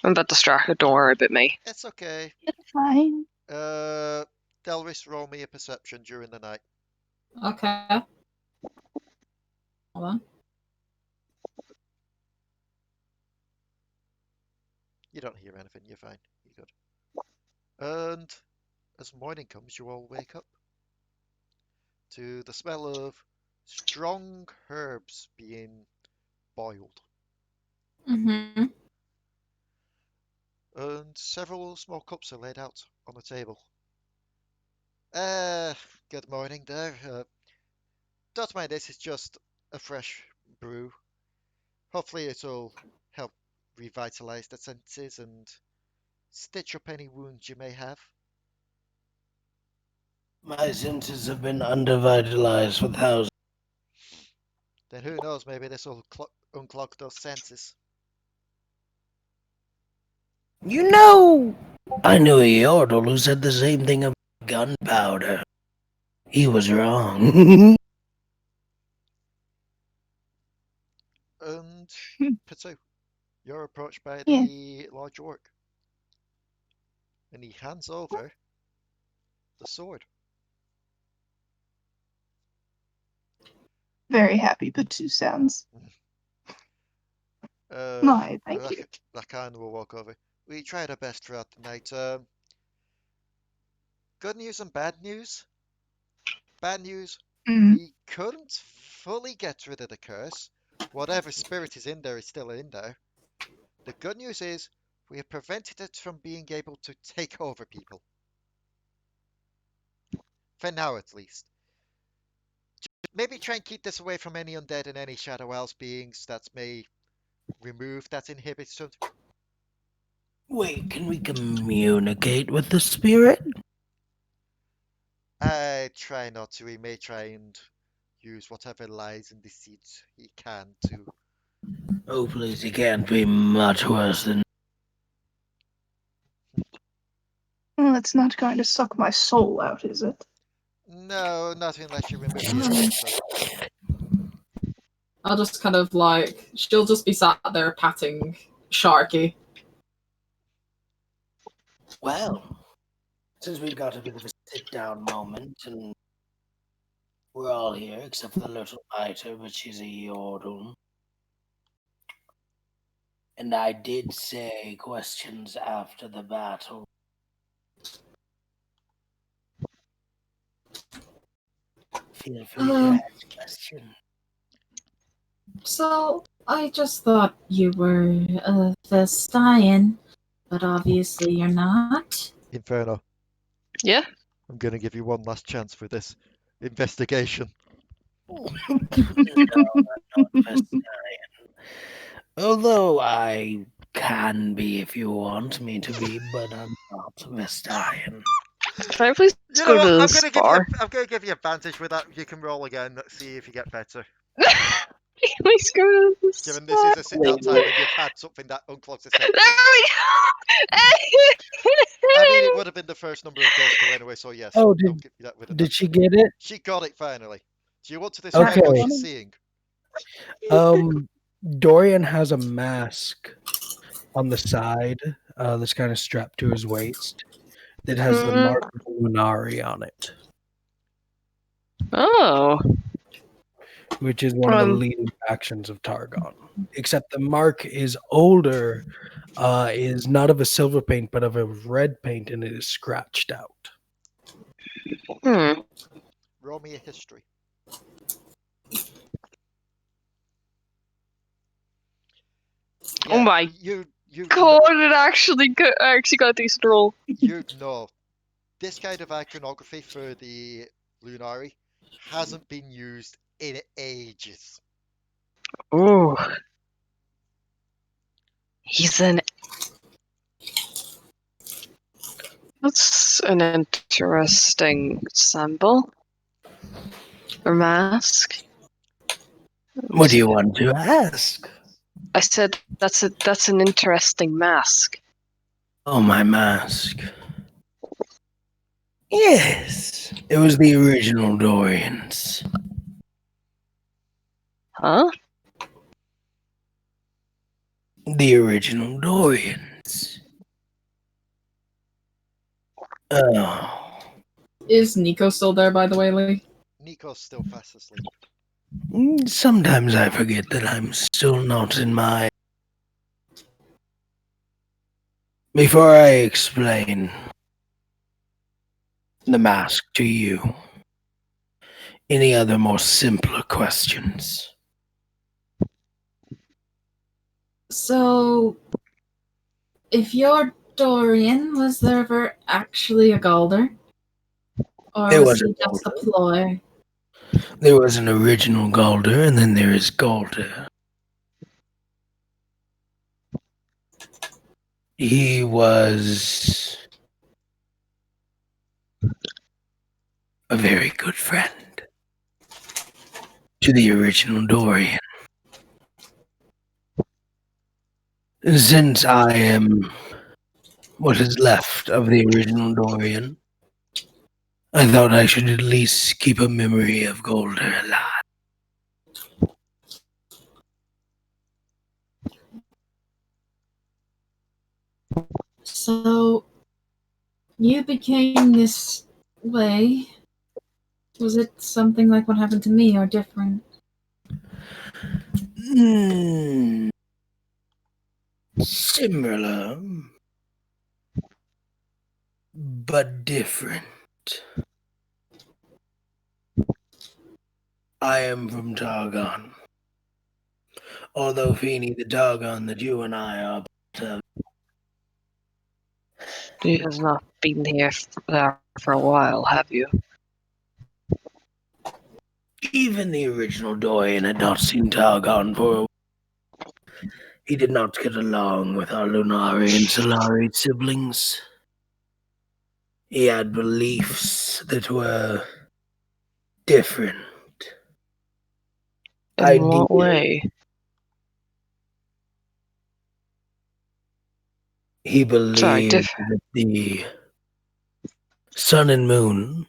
I'm a bit distracted. Don't worry about me. it's okay. It's fine. Delris, roll me a perception during the night. Okay. Hold on. You don't hear anything. You're fine. You're good. And as morning comes, you all wake up to the smell of strong herbs being boiled, Mm-hmm. and several small cups are laid out on the table. Good morning there. Don't mind this, it's just a fresh brew. Hopefully it'll help revitalize the senses and stitch up any wounds you may have. My senses have been undervitalized for thousands. Then who knows, maybe this will unclog those senses. You know, I knew a Yordle who said the same thing about gunpowder. He was wrong. And Potoo, you're approached by Yeah. the large orc. And he hands over the sword. Very happy Potoo sounds. Uh, No, thank you. Lacan will walk over. We tried our best throughout the night. Good news and bad news. Bad news, Mm. we couldn't fully get rid of the curse. Whatever spirit is in there is still in there. The good news is we have prevented it from being able to take over people. For now, at least. Maybe try and keep this away from any undead and any Shadow Elves beings that may remove that inhibition. Wait, can we communicate with the spirit? I try not to. He may try and use whatever lies and deceit he can to. Oh, please, he can't be much worse than... Well, it's not going to suck my soul out, is it? No, not unless you remove the inhibitor. I'll just kind of like, she'll just be sat there patting Sharky. Well, since we've got a bit of a sit-down moment, and we're all here except for the little biter, but she's a Yordle. And I did say questions after the battle. Feel free to ask questions. So, I just thought you were a Vestian, but obviously you're not. Inferno, Yeah. I'm going to give you one last chance for this investigation. No, I'm not Vestian. Although I can be if you want me to be, but I'm not Vestian. Can I please You go know to what? this I'm bar? going to give you advantage with that. You can roll again. Let's see if you get better. Please go to this Given this is a sit-down time and you've had something that unclogs the There senses. we I mean, it go! would have been the first number of those two anyway, so yes. Oh, I'll give you that with Did she get it? She got it finally. Do you want to describe Okay. what she's seeing? Dorian has a mask on the side that's kind of strapped to his waist that has the mark of Phoenyrie on it, Oh. which is one of the leading factions of Targon. Except the mark is older, is not of a silver paint, but of a red paint, and it is scratched out. Roll me a history. Oh my you God, it actually got a decent roll. You know, this kind of iconography for the Lunari hasn't been used in ages. Ooh. He's an... That's an interesting symbol. Or mask. What do you want to ask? I said that's an interesting mask. Oh, my mask. Yes, it was the original Dorians. Huh? The original Dorians. Oh. Is Nico still there, by the way, Leigh? Nico's still fast asleep. Sometimes I forget that I'm still not in my... Before I explain the mask to you, any other more simpler questions? So, if you're Dorian, was there ever actually a Galder? Or There was was a he just a Galder. ploy? There was an original Galder, and then there is Galder. He was a very good friend to the original Dorian. Since I am what is left of the original Dorian, I thought I should at least keep a memory of Galder alive. So, you became this way. Was it something like what happened to me or different? Similar, but different. I am from Targon. Although Phoenyrie, the Targon that you and I are part of, You have not been here for a while, have you? even the original Dorian had not seen Targon for a while. He did not get along with our Lunari and Solari siblings. He had beliefs that were different. In what way? He believed that the sun and moon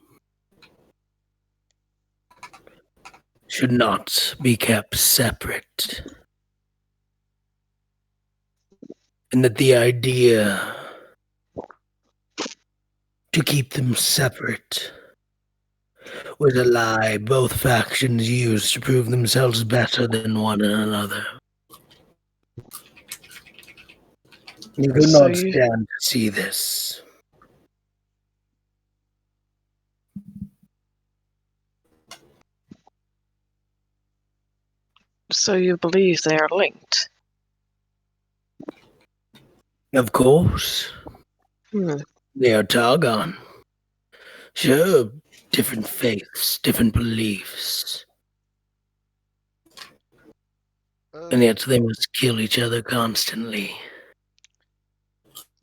should not be kept separate. And that the idea to keep them separate was a lie both factions used to prove themselves better than one another. You could not stand to see this. So you believe they are linked? Of course. They are Targon. Sure, different faiths, different beliefs. And yet they must kill each other constantly.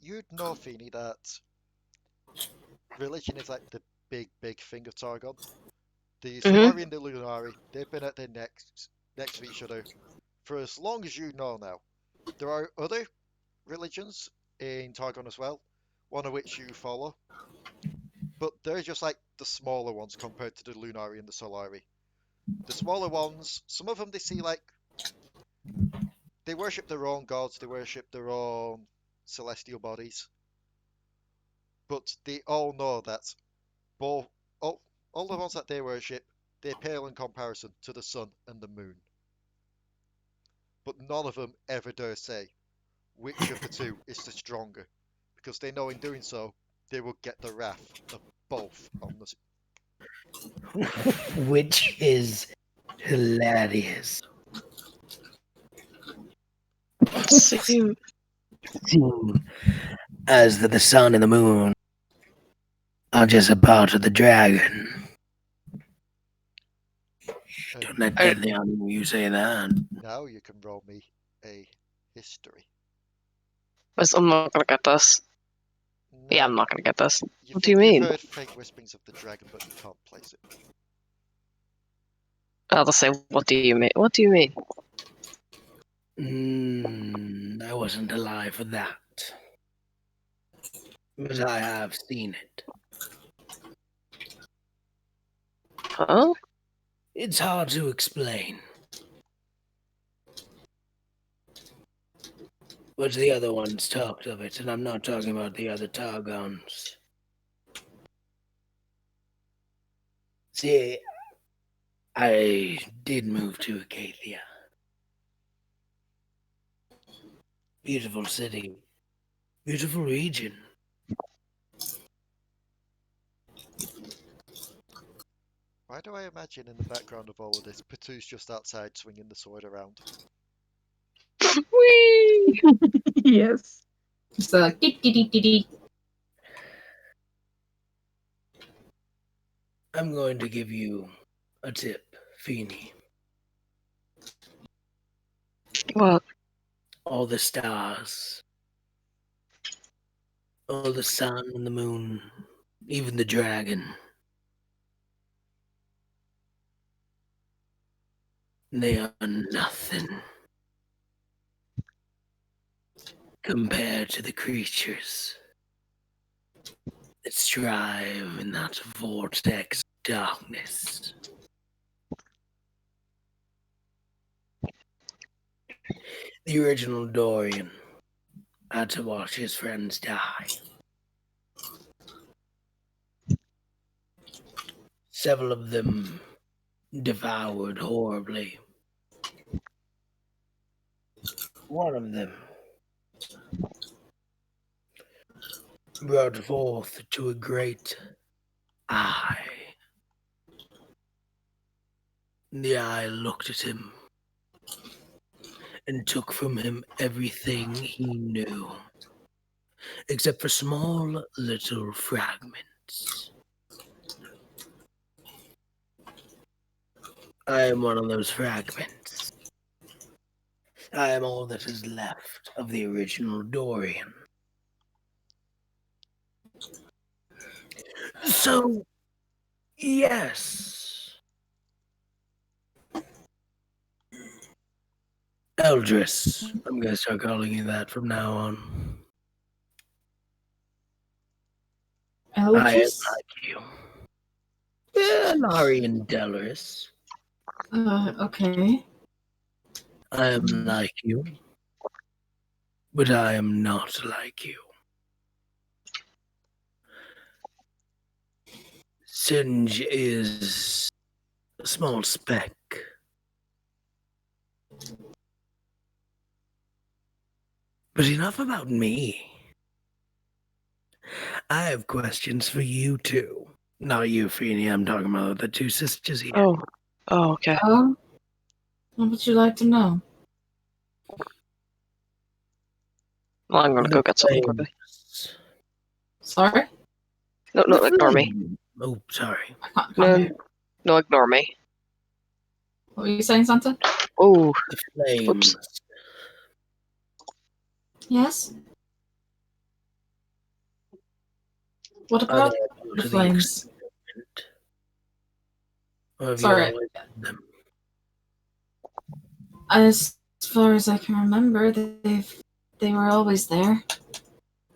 You'd know, Phoenyrie, that religion is like the big thing of Targon. The Solari and the Lunari, they've been at their necks to each other for as long as you know now. There are other religions in Targon as well, one of which you follow, but they're just like the smaller ones compared to the Lunari and the Solari. The smaller ones, some of them they see like they worship their own gods, they worship their own celestial bodies, but they all know that both all the ones that they worship, they pale in comparison to the sun and the moon. But none of them ever dare say which of the two is the stronger, because they know in doing so, they will get the wrath of both on the... Which is hilarious. Same as the sun and the moon are just a part of the dragon. Don't let that down you say that. Now you can roll me a history. I'm not gonna get this. No, Yeah, I'm not gonna get this. you What do you mean? You've heard faint whisperings of the dragon, but you can't place it. I'll just say, what do you mean? What do you mean? I wasn't alive for that. But I have seen it. Huh? It's hard to explain. But the other ones talked of it, and I'm not talking about the other Targons. See, I did move to Acacia. Beautiful city. Beautiful region. Why do I imagine in the background of all of this, Potoo's just outside swinging the sword around? Whee! Yes. So, I'm going to give you a tip, Phoenyrie. What? All the stars, all the sun and the moon, even the dragon. They are nothing compared to the creatures that strive in that vortex of darkness. The original Dorian had to watch his friends die. Several of them devoured horribly. One of them brought forth to a great eye. The eye looked at him and took from him everything he knew, except for small little fragments. I am one of those fragments. I am all that is left of the original Dorian. So, yes. Eldris. I'm going to start calling you that from now on. I am Eldris? like you. Yeah, Alari and Delris. Okay. I am like you. But I am not like you. Singe is a small speck. But enough about me. I have questions for you two. Not you, Phoenyrie. I'm talking about the two sisters here. Oh. Oh, okay. Oh? What would you like to know? Well, I'm gonna go get something flames. quickly. Sorry? No, The ignore me. flame. Oh, sorry. I can't No, hear. no, ignore me. What were you saying, Santa? Oh, The flames. Oops. Yes? What Are about they a part the of flames? experiment? Or have Sorry. you always had them? As far as I can remember, they were always there,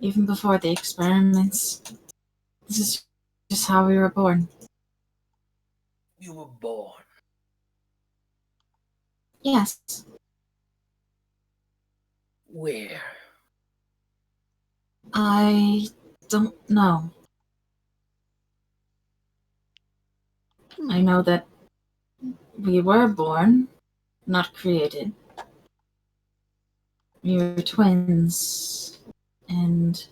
even before the experiments. This is just how we were born. You were born. Yes. Where? I don't know. I know that we were born, not created. We were twins, and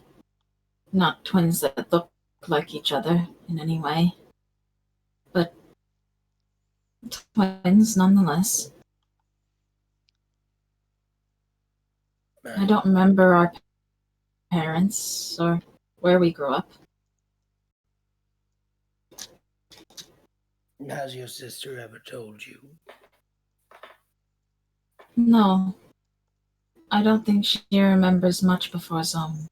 not twins that look like each other in any way, but twins nonetheless. I don't remember our parents or where we grew up. Has your sister ever told you? No, I don't think she remembers much before Zone.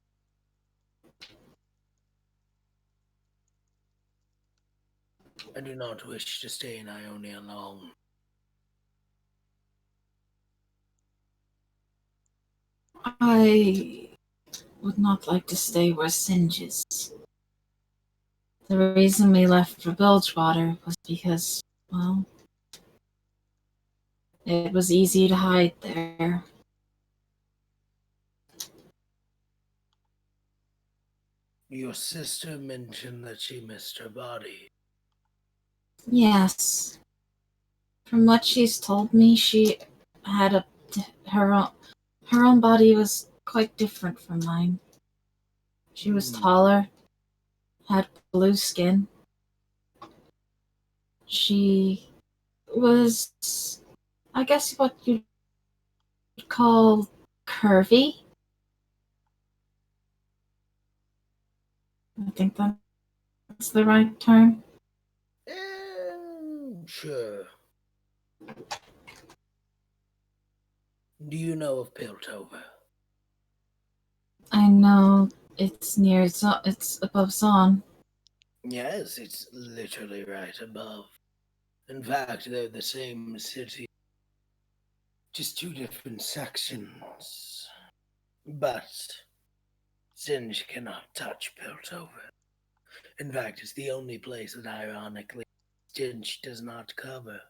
I do not wish to stay in Ionia long. I would not like to stay where Singe is. The reason we left for Bilgewater was because, well, it was easy to hide there. Your sister mentioned that she missed her body. Yes. From what she's told me, she had her own body was quite different from mine. She was taller, had blue skin. She was, I guess, what you'd call curvy. I think that's the right term. Sure. Do you know of Piltover? I know it's near. It's above Zon. Yes, it's literally right above. In fact, they're the same city, just two different sections. But Singe cannot touch Piltover. In fact, it's the only place that ironically Singe does not cover.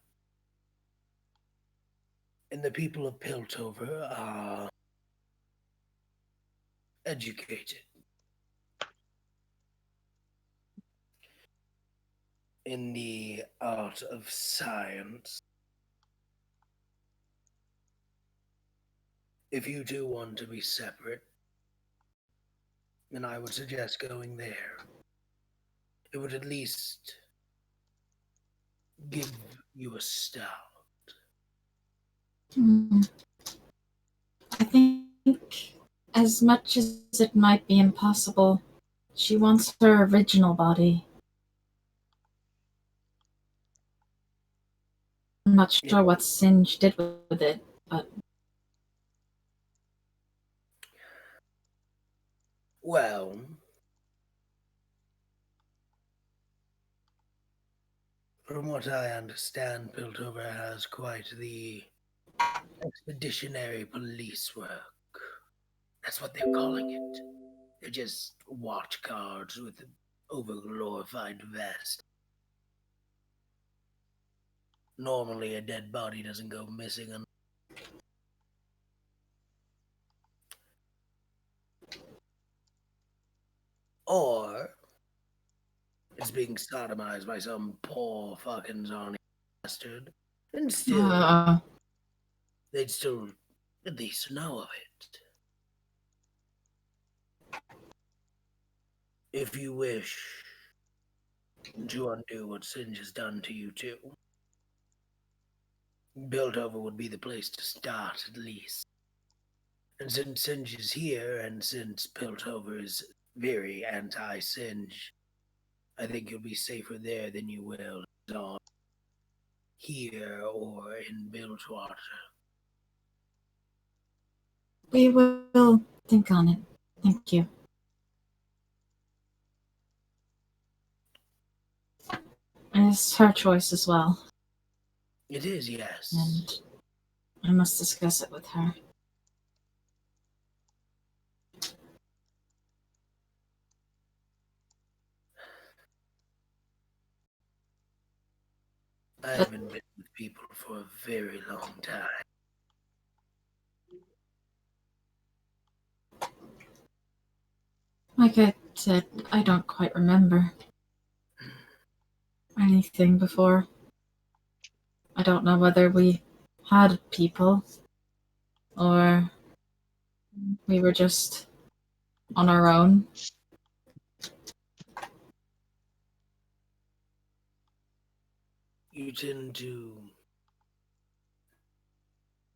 And the people of Piltover are educated in the art of science. If you two want to be separate, then I would suggest going there. It would at least give you a start. I think, as much as it might be impossible, she wants her original body. I'm not sure what Singe did with it, but Well, from what I understand, Piltover has quite the expeditionary police work. That's what they're calling it. They're just watch guards with over-glorified vests. Normally, a dead body doesn't go missing. Or it's being sodomized by some poor fucking zombie bastard. And still, they'd still at least know of it. If you wish to undo what Singe has done to you too, Piltover would be the place to start at least. And since Singe is here, and since Piltover is very anti-Singe, I think you'll be safer there than you will here or in Bilgewater. we will think on it. Thank you. And it's her choice as well. It is, yes. And I must discuss it with her. I haven't been with people for a very long time. Like I said, I don't quite remember anything before. I don't know whether we had people or we were just on our own. You tend to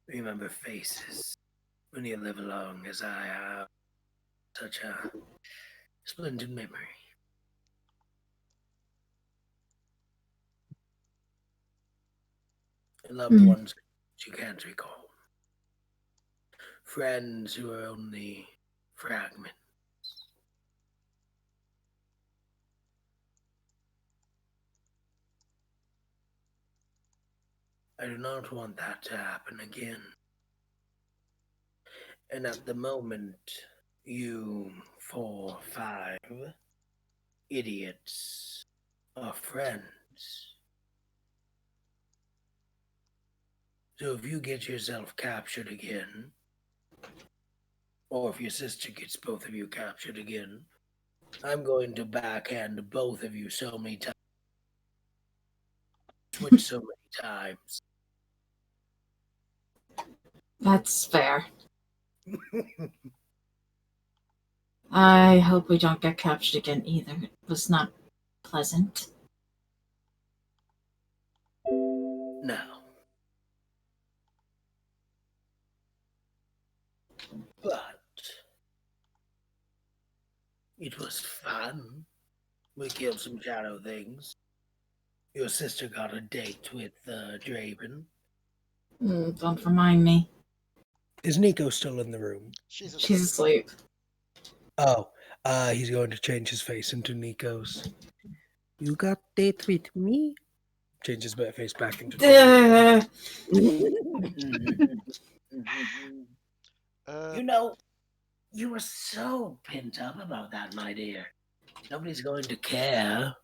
remember faces when you live alone, as I have such a splendid memory. Loved ones you can't recall. Friends who are only fragments. I do not want that to happen again. And at the moment, you 4, 5 idiots are friends. So if you get yourself captured again, or if your sister gets both of you captured again, I'm going to backhand both of you so many times. Switch so many times. That's fair. I hope we don't get captured again either. It was not pleasant. No. But it was fun. We killed some shadow things. Your sister got a date with Draven. Don't remind me. Is Nico still in the room? She's She's asleep. Oh, he's going to change his face into Nico's. You got date with me? Change his face back into. You know, you were so pent up about that, my dear. Nobody's going to care.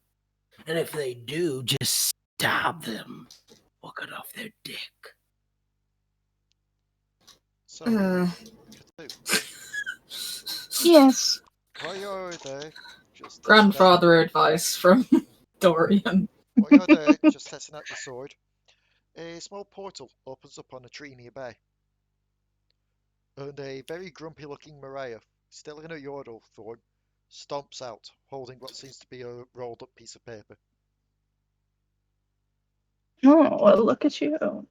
And if they do, just stab them or cut off their dick. So, Yes. while you're there, just Grandfather advice from Dorian. while you're there, just testing out your sword, a small portal opens up on a tree nearby. And a very grumpy-looking Mariah, still in a Yordle form, stomps out, holding what seems to be a rolled-up piece of paper. Oh, well, look at you.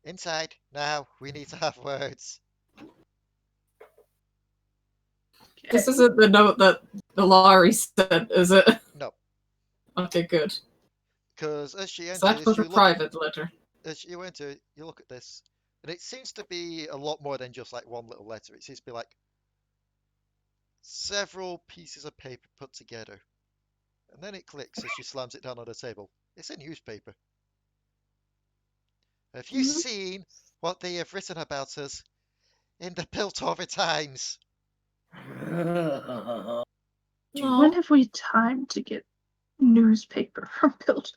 Inside, now, we need to have words. This isn't the note that Alari sent, is it? No. Okay, good. Because as she So that enters, was a you look private letter. as you enter, you look at this, and it seems to be a lot more than just like one little letter. It seems to be like several pieces of paper put together. And then it clicks as she slams it down on the table. It's a newspaper. Have you seen what they have written about us in the Piltover Times? When have we time to get newspaper from Piltover?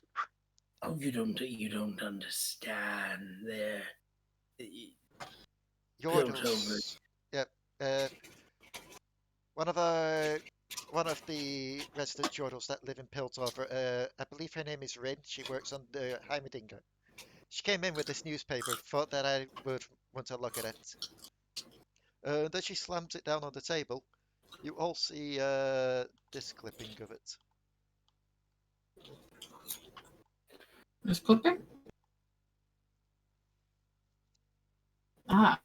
Oh, you don't understand. They're Yordles. Yep. One of the resident Yordles that live in Piltover. I believe her name is Rin. She works on the Heimerdinger. She came in with this newspaper, thought that I would want to look at it. Then she slams it down on the table. You all see this clipping of it. This clipping? Ah.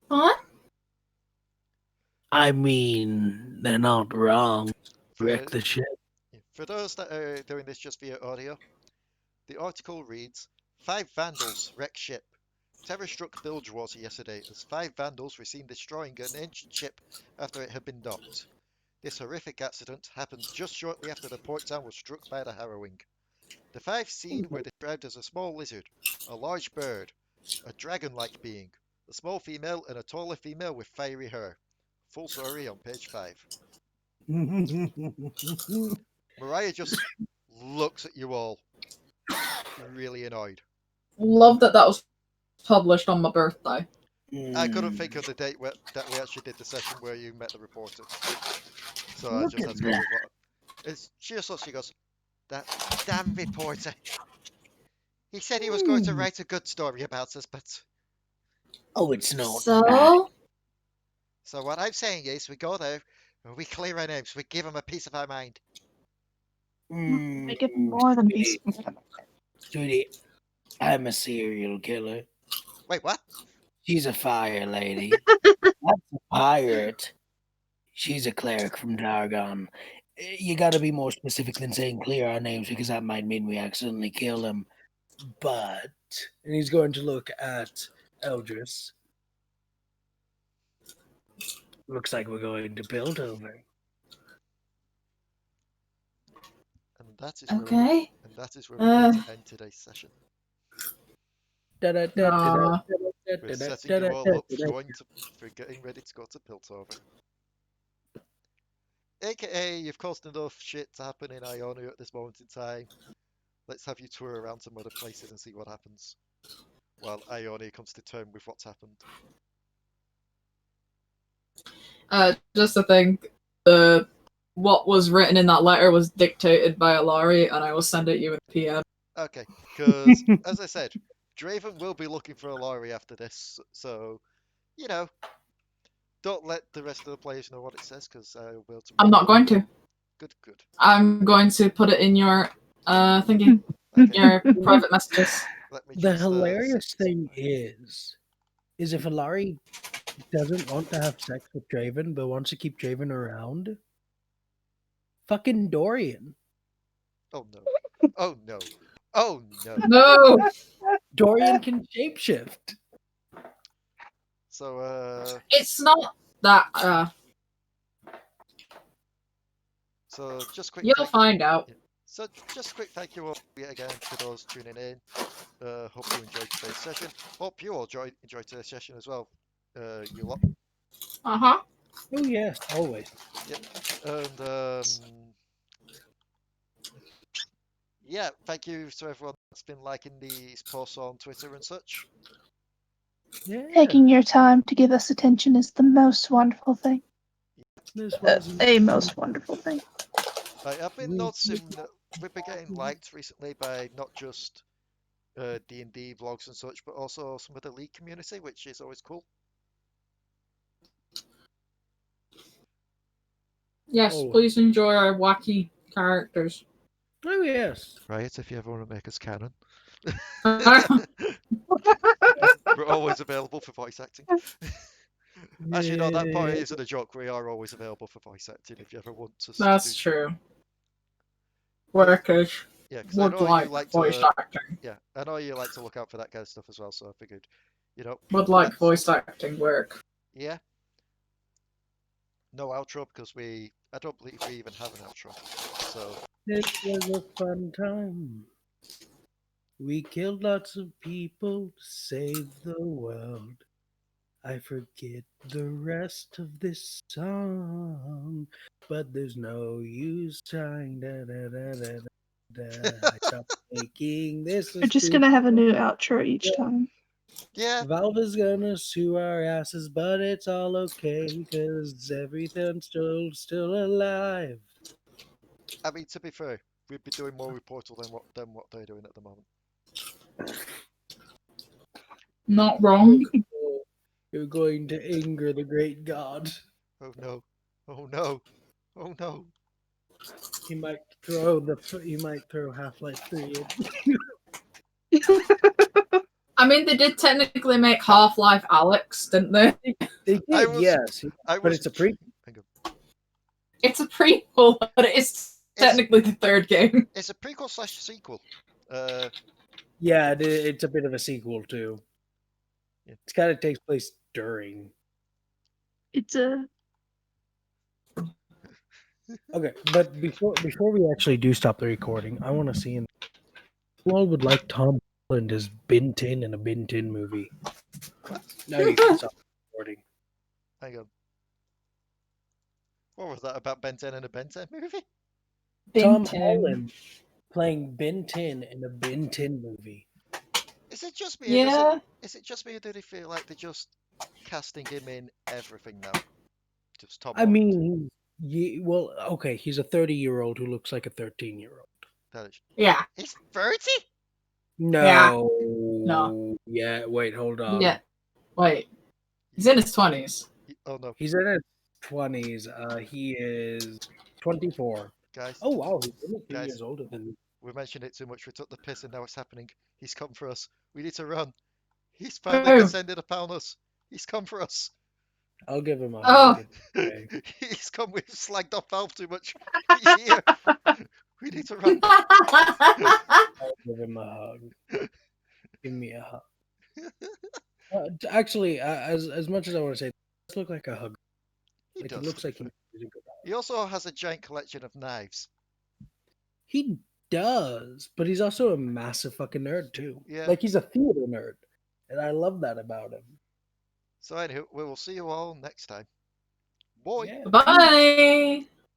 What? I mean, they're not wrong. Wreck the ship. For those that are doing this just via audio, the article reads, 5 vandals wreck ship. Terror struck Bilgewater yesterday as 5 vandals were seen destroying an ancient ship after it had been docked. This horrific accident happened just shortly after the port town was struck by the harrowing. The 5 seen were described as a small lizard, a large bird, a dragon-like being, a small female and a taller female with fiery hair. Full story on page 5. Mariah just looks at you all, really annoyed. Love that was published on my birthday. I couldn't think of the date that we actually did the session where you met the reporter. So I just had to go with what. She just looks, she goes, that damn reporter. He said he was going to write a good story about us, but... Oh, it's not. So what I'm saying is, we go there, and we clear our names, we give him a piece of our mind. We get more than piece of mind. Sweetie, I'm a serial killer. Wait, what? She's a fire lady. That's a pirate. She's a cleric from Dargon. You gotta be more specific than saying clear our names, because that might mean we accidentally kill him. But... And he's going to look at Eldris. Looks like we're going to build over. And that is Okay. where we're going to end today's session. We're setting you all up for getting ready to go to Piltover. AKA, you've caused enough shit to happen in Ionia at this moment in time. Let's have you tour around some other places and see what happens. While Ionia comes to term with what's happened. Just to think, what was written in that letter was dictated by Alari, and I will send it you in PM. Okay, because, as I said, Draven will be looking for Alari after this, so, you know, don't let the rest of the players know what it says, because we'll... I'm not going to. Good. I'm going to put it in your thingy, Okay. your private messages. The hilarious thing is, is if Alari doesn't want to have sex with Draven, but wants to keep Draven around, fucking Dorian. Oh no. Oh no. Oh no. No. Dorian can shapeshift. So It's not that. so just quick. You'll find out. So just a quick thank you all yet again for those tuning in. Hope you enjoyed today's session. Hope you all enjoyed today's session as well. You lot. Uh-huh. Oh yes, always. And yeah, thank you to everyone that's been liking these posts on Twitter and such. Yeah. Taking your time to give us attention is the most wonderful thing. This was A most wonderful thing. I've been noticing that we've been getting liked recently by not just D&D vlogs and such, but also some of the League community, which is always cool. Yes, Oh. please enjoy our wacky characters. Oh yes. Right, if you ever want to make us canon. Uh-huh. We're always available for voice acting. Actually, no, that part isn't a joke. We are always available for voice acting if you ever want us to That's do true. Workers Yeah, because I would know like you like voice to. acting. Yeah, I know you like to look out for that kind of stuff as well. So I figured, Would like let's- voice acting work. Yeah. No outro because I don't believe we even have an outro. So It was a fun time. We killed lots of people to save the world. I forget the rest of this song, but there's no use trying. Da, da, da, da, da. I stopped making this. We're just gonna have a new outro each time. yeah, Valve is gonna sue our asses, but it's all okay because everything's still alive. I mean to be fair, we'd be doing more reportal than what they're doing at the moment. Not wrong. You're going to anger the great god. Oh no! Oh no! Oh no! He might throw Half-Life 3 in. I mean, they did technically make Half-Life Alex, didn't they? They did, yes. But it's a prequel. It's a prequel, but it's technically the third game. It's a prequel / sequel. Yeah, it's a bit of a sequel too. Yeah. It kind of takes place during. It's a Okay, but before we actually do stop the recording, I want to see who all would like Tom Holland as Ben 10 in a Ben 10 movie. Now you can stop recording. Hang on. What was that about Ben 10 and a Ben 10 movie? Tom Holland playing Ben 10 in a Ben 10 movie. Is it just me? Yeah. Is it just me, or do they feel like they're just casting him in everything now? Just Tom. I mean, well, okay, he's a 30-year-old who looks like a 13-year-old. Yeah. He's 30? No. Yeah. No. Yeah, wait, hold on. Yeah. Wait. He's in his 20s. Oh no. He's in his 20s. He is 24. Guys. Oh wow, he's only 2 Guys. years older than me. We mentioned it too much. We took the piss and now it's happening. He's come for us. We need to run. He's finally descended upon us. He's come for us. I'll give him a Oh. hug. Okay. He's come. We've slagged off Valve too much. He's here. We need to run. I'll give him a hug. Give me a hug. Actually, as much as I want to say, he does look like a hug. He Like does. he looks like he's a good hug. He also has a giant collection of knives. He does, but he's also a massive fucking nerd too. Yeah. Like he's a theater nerd, and I love that about him. So anyway, we will see you all next time. Boy. Yeah. Bye.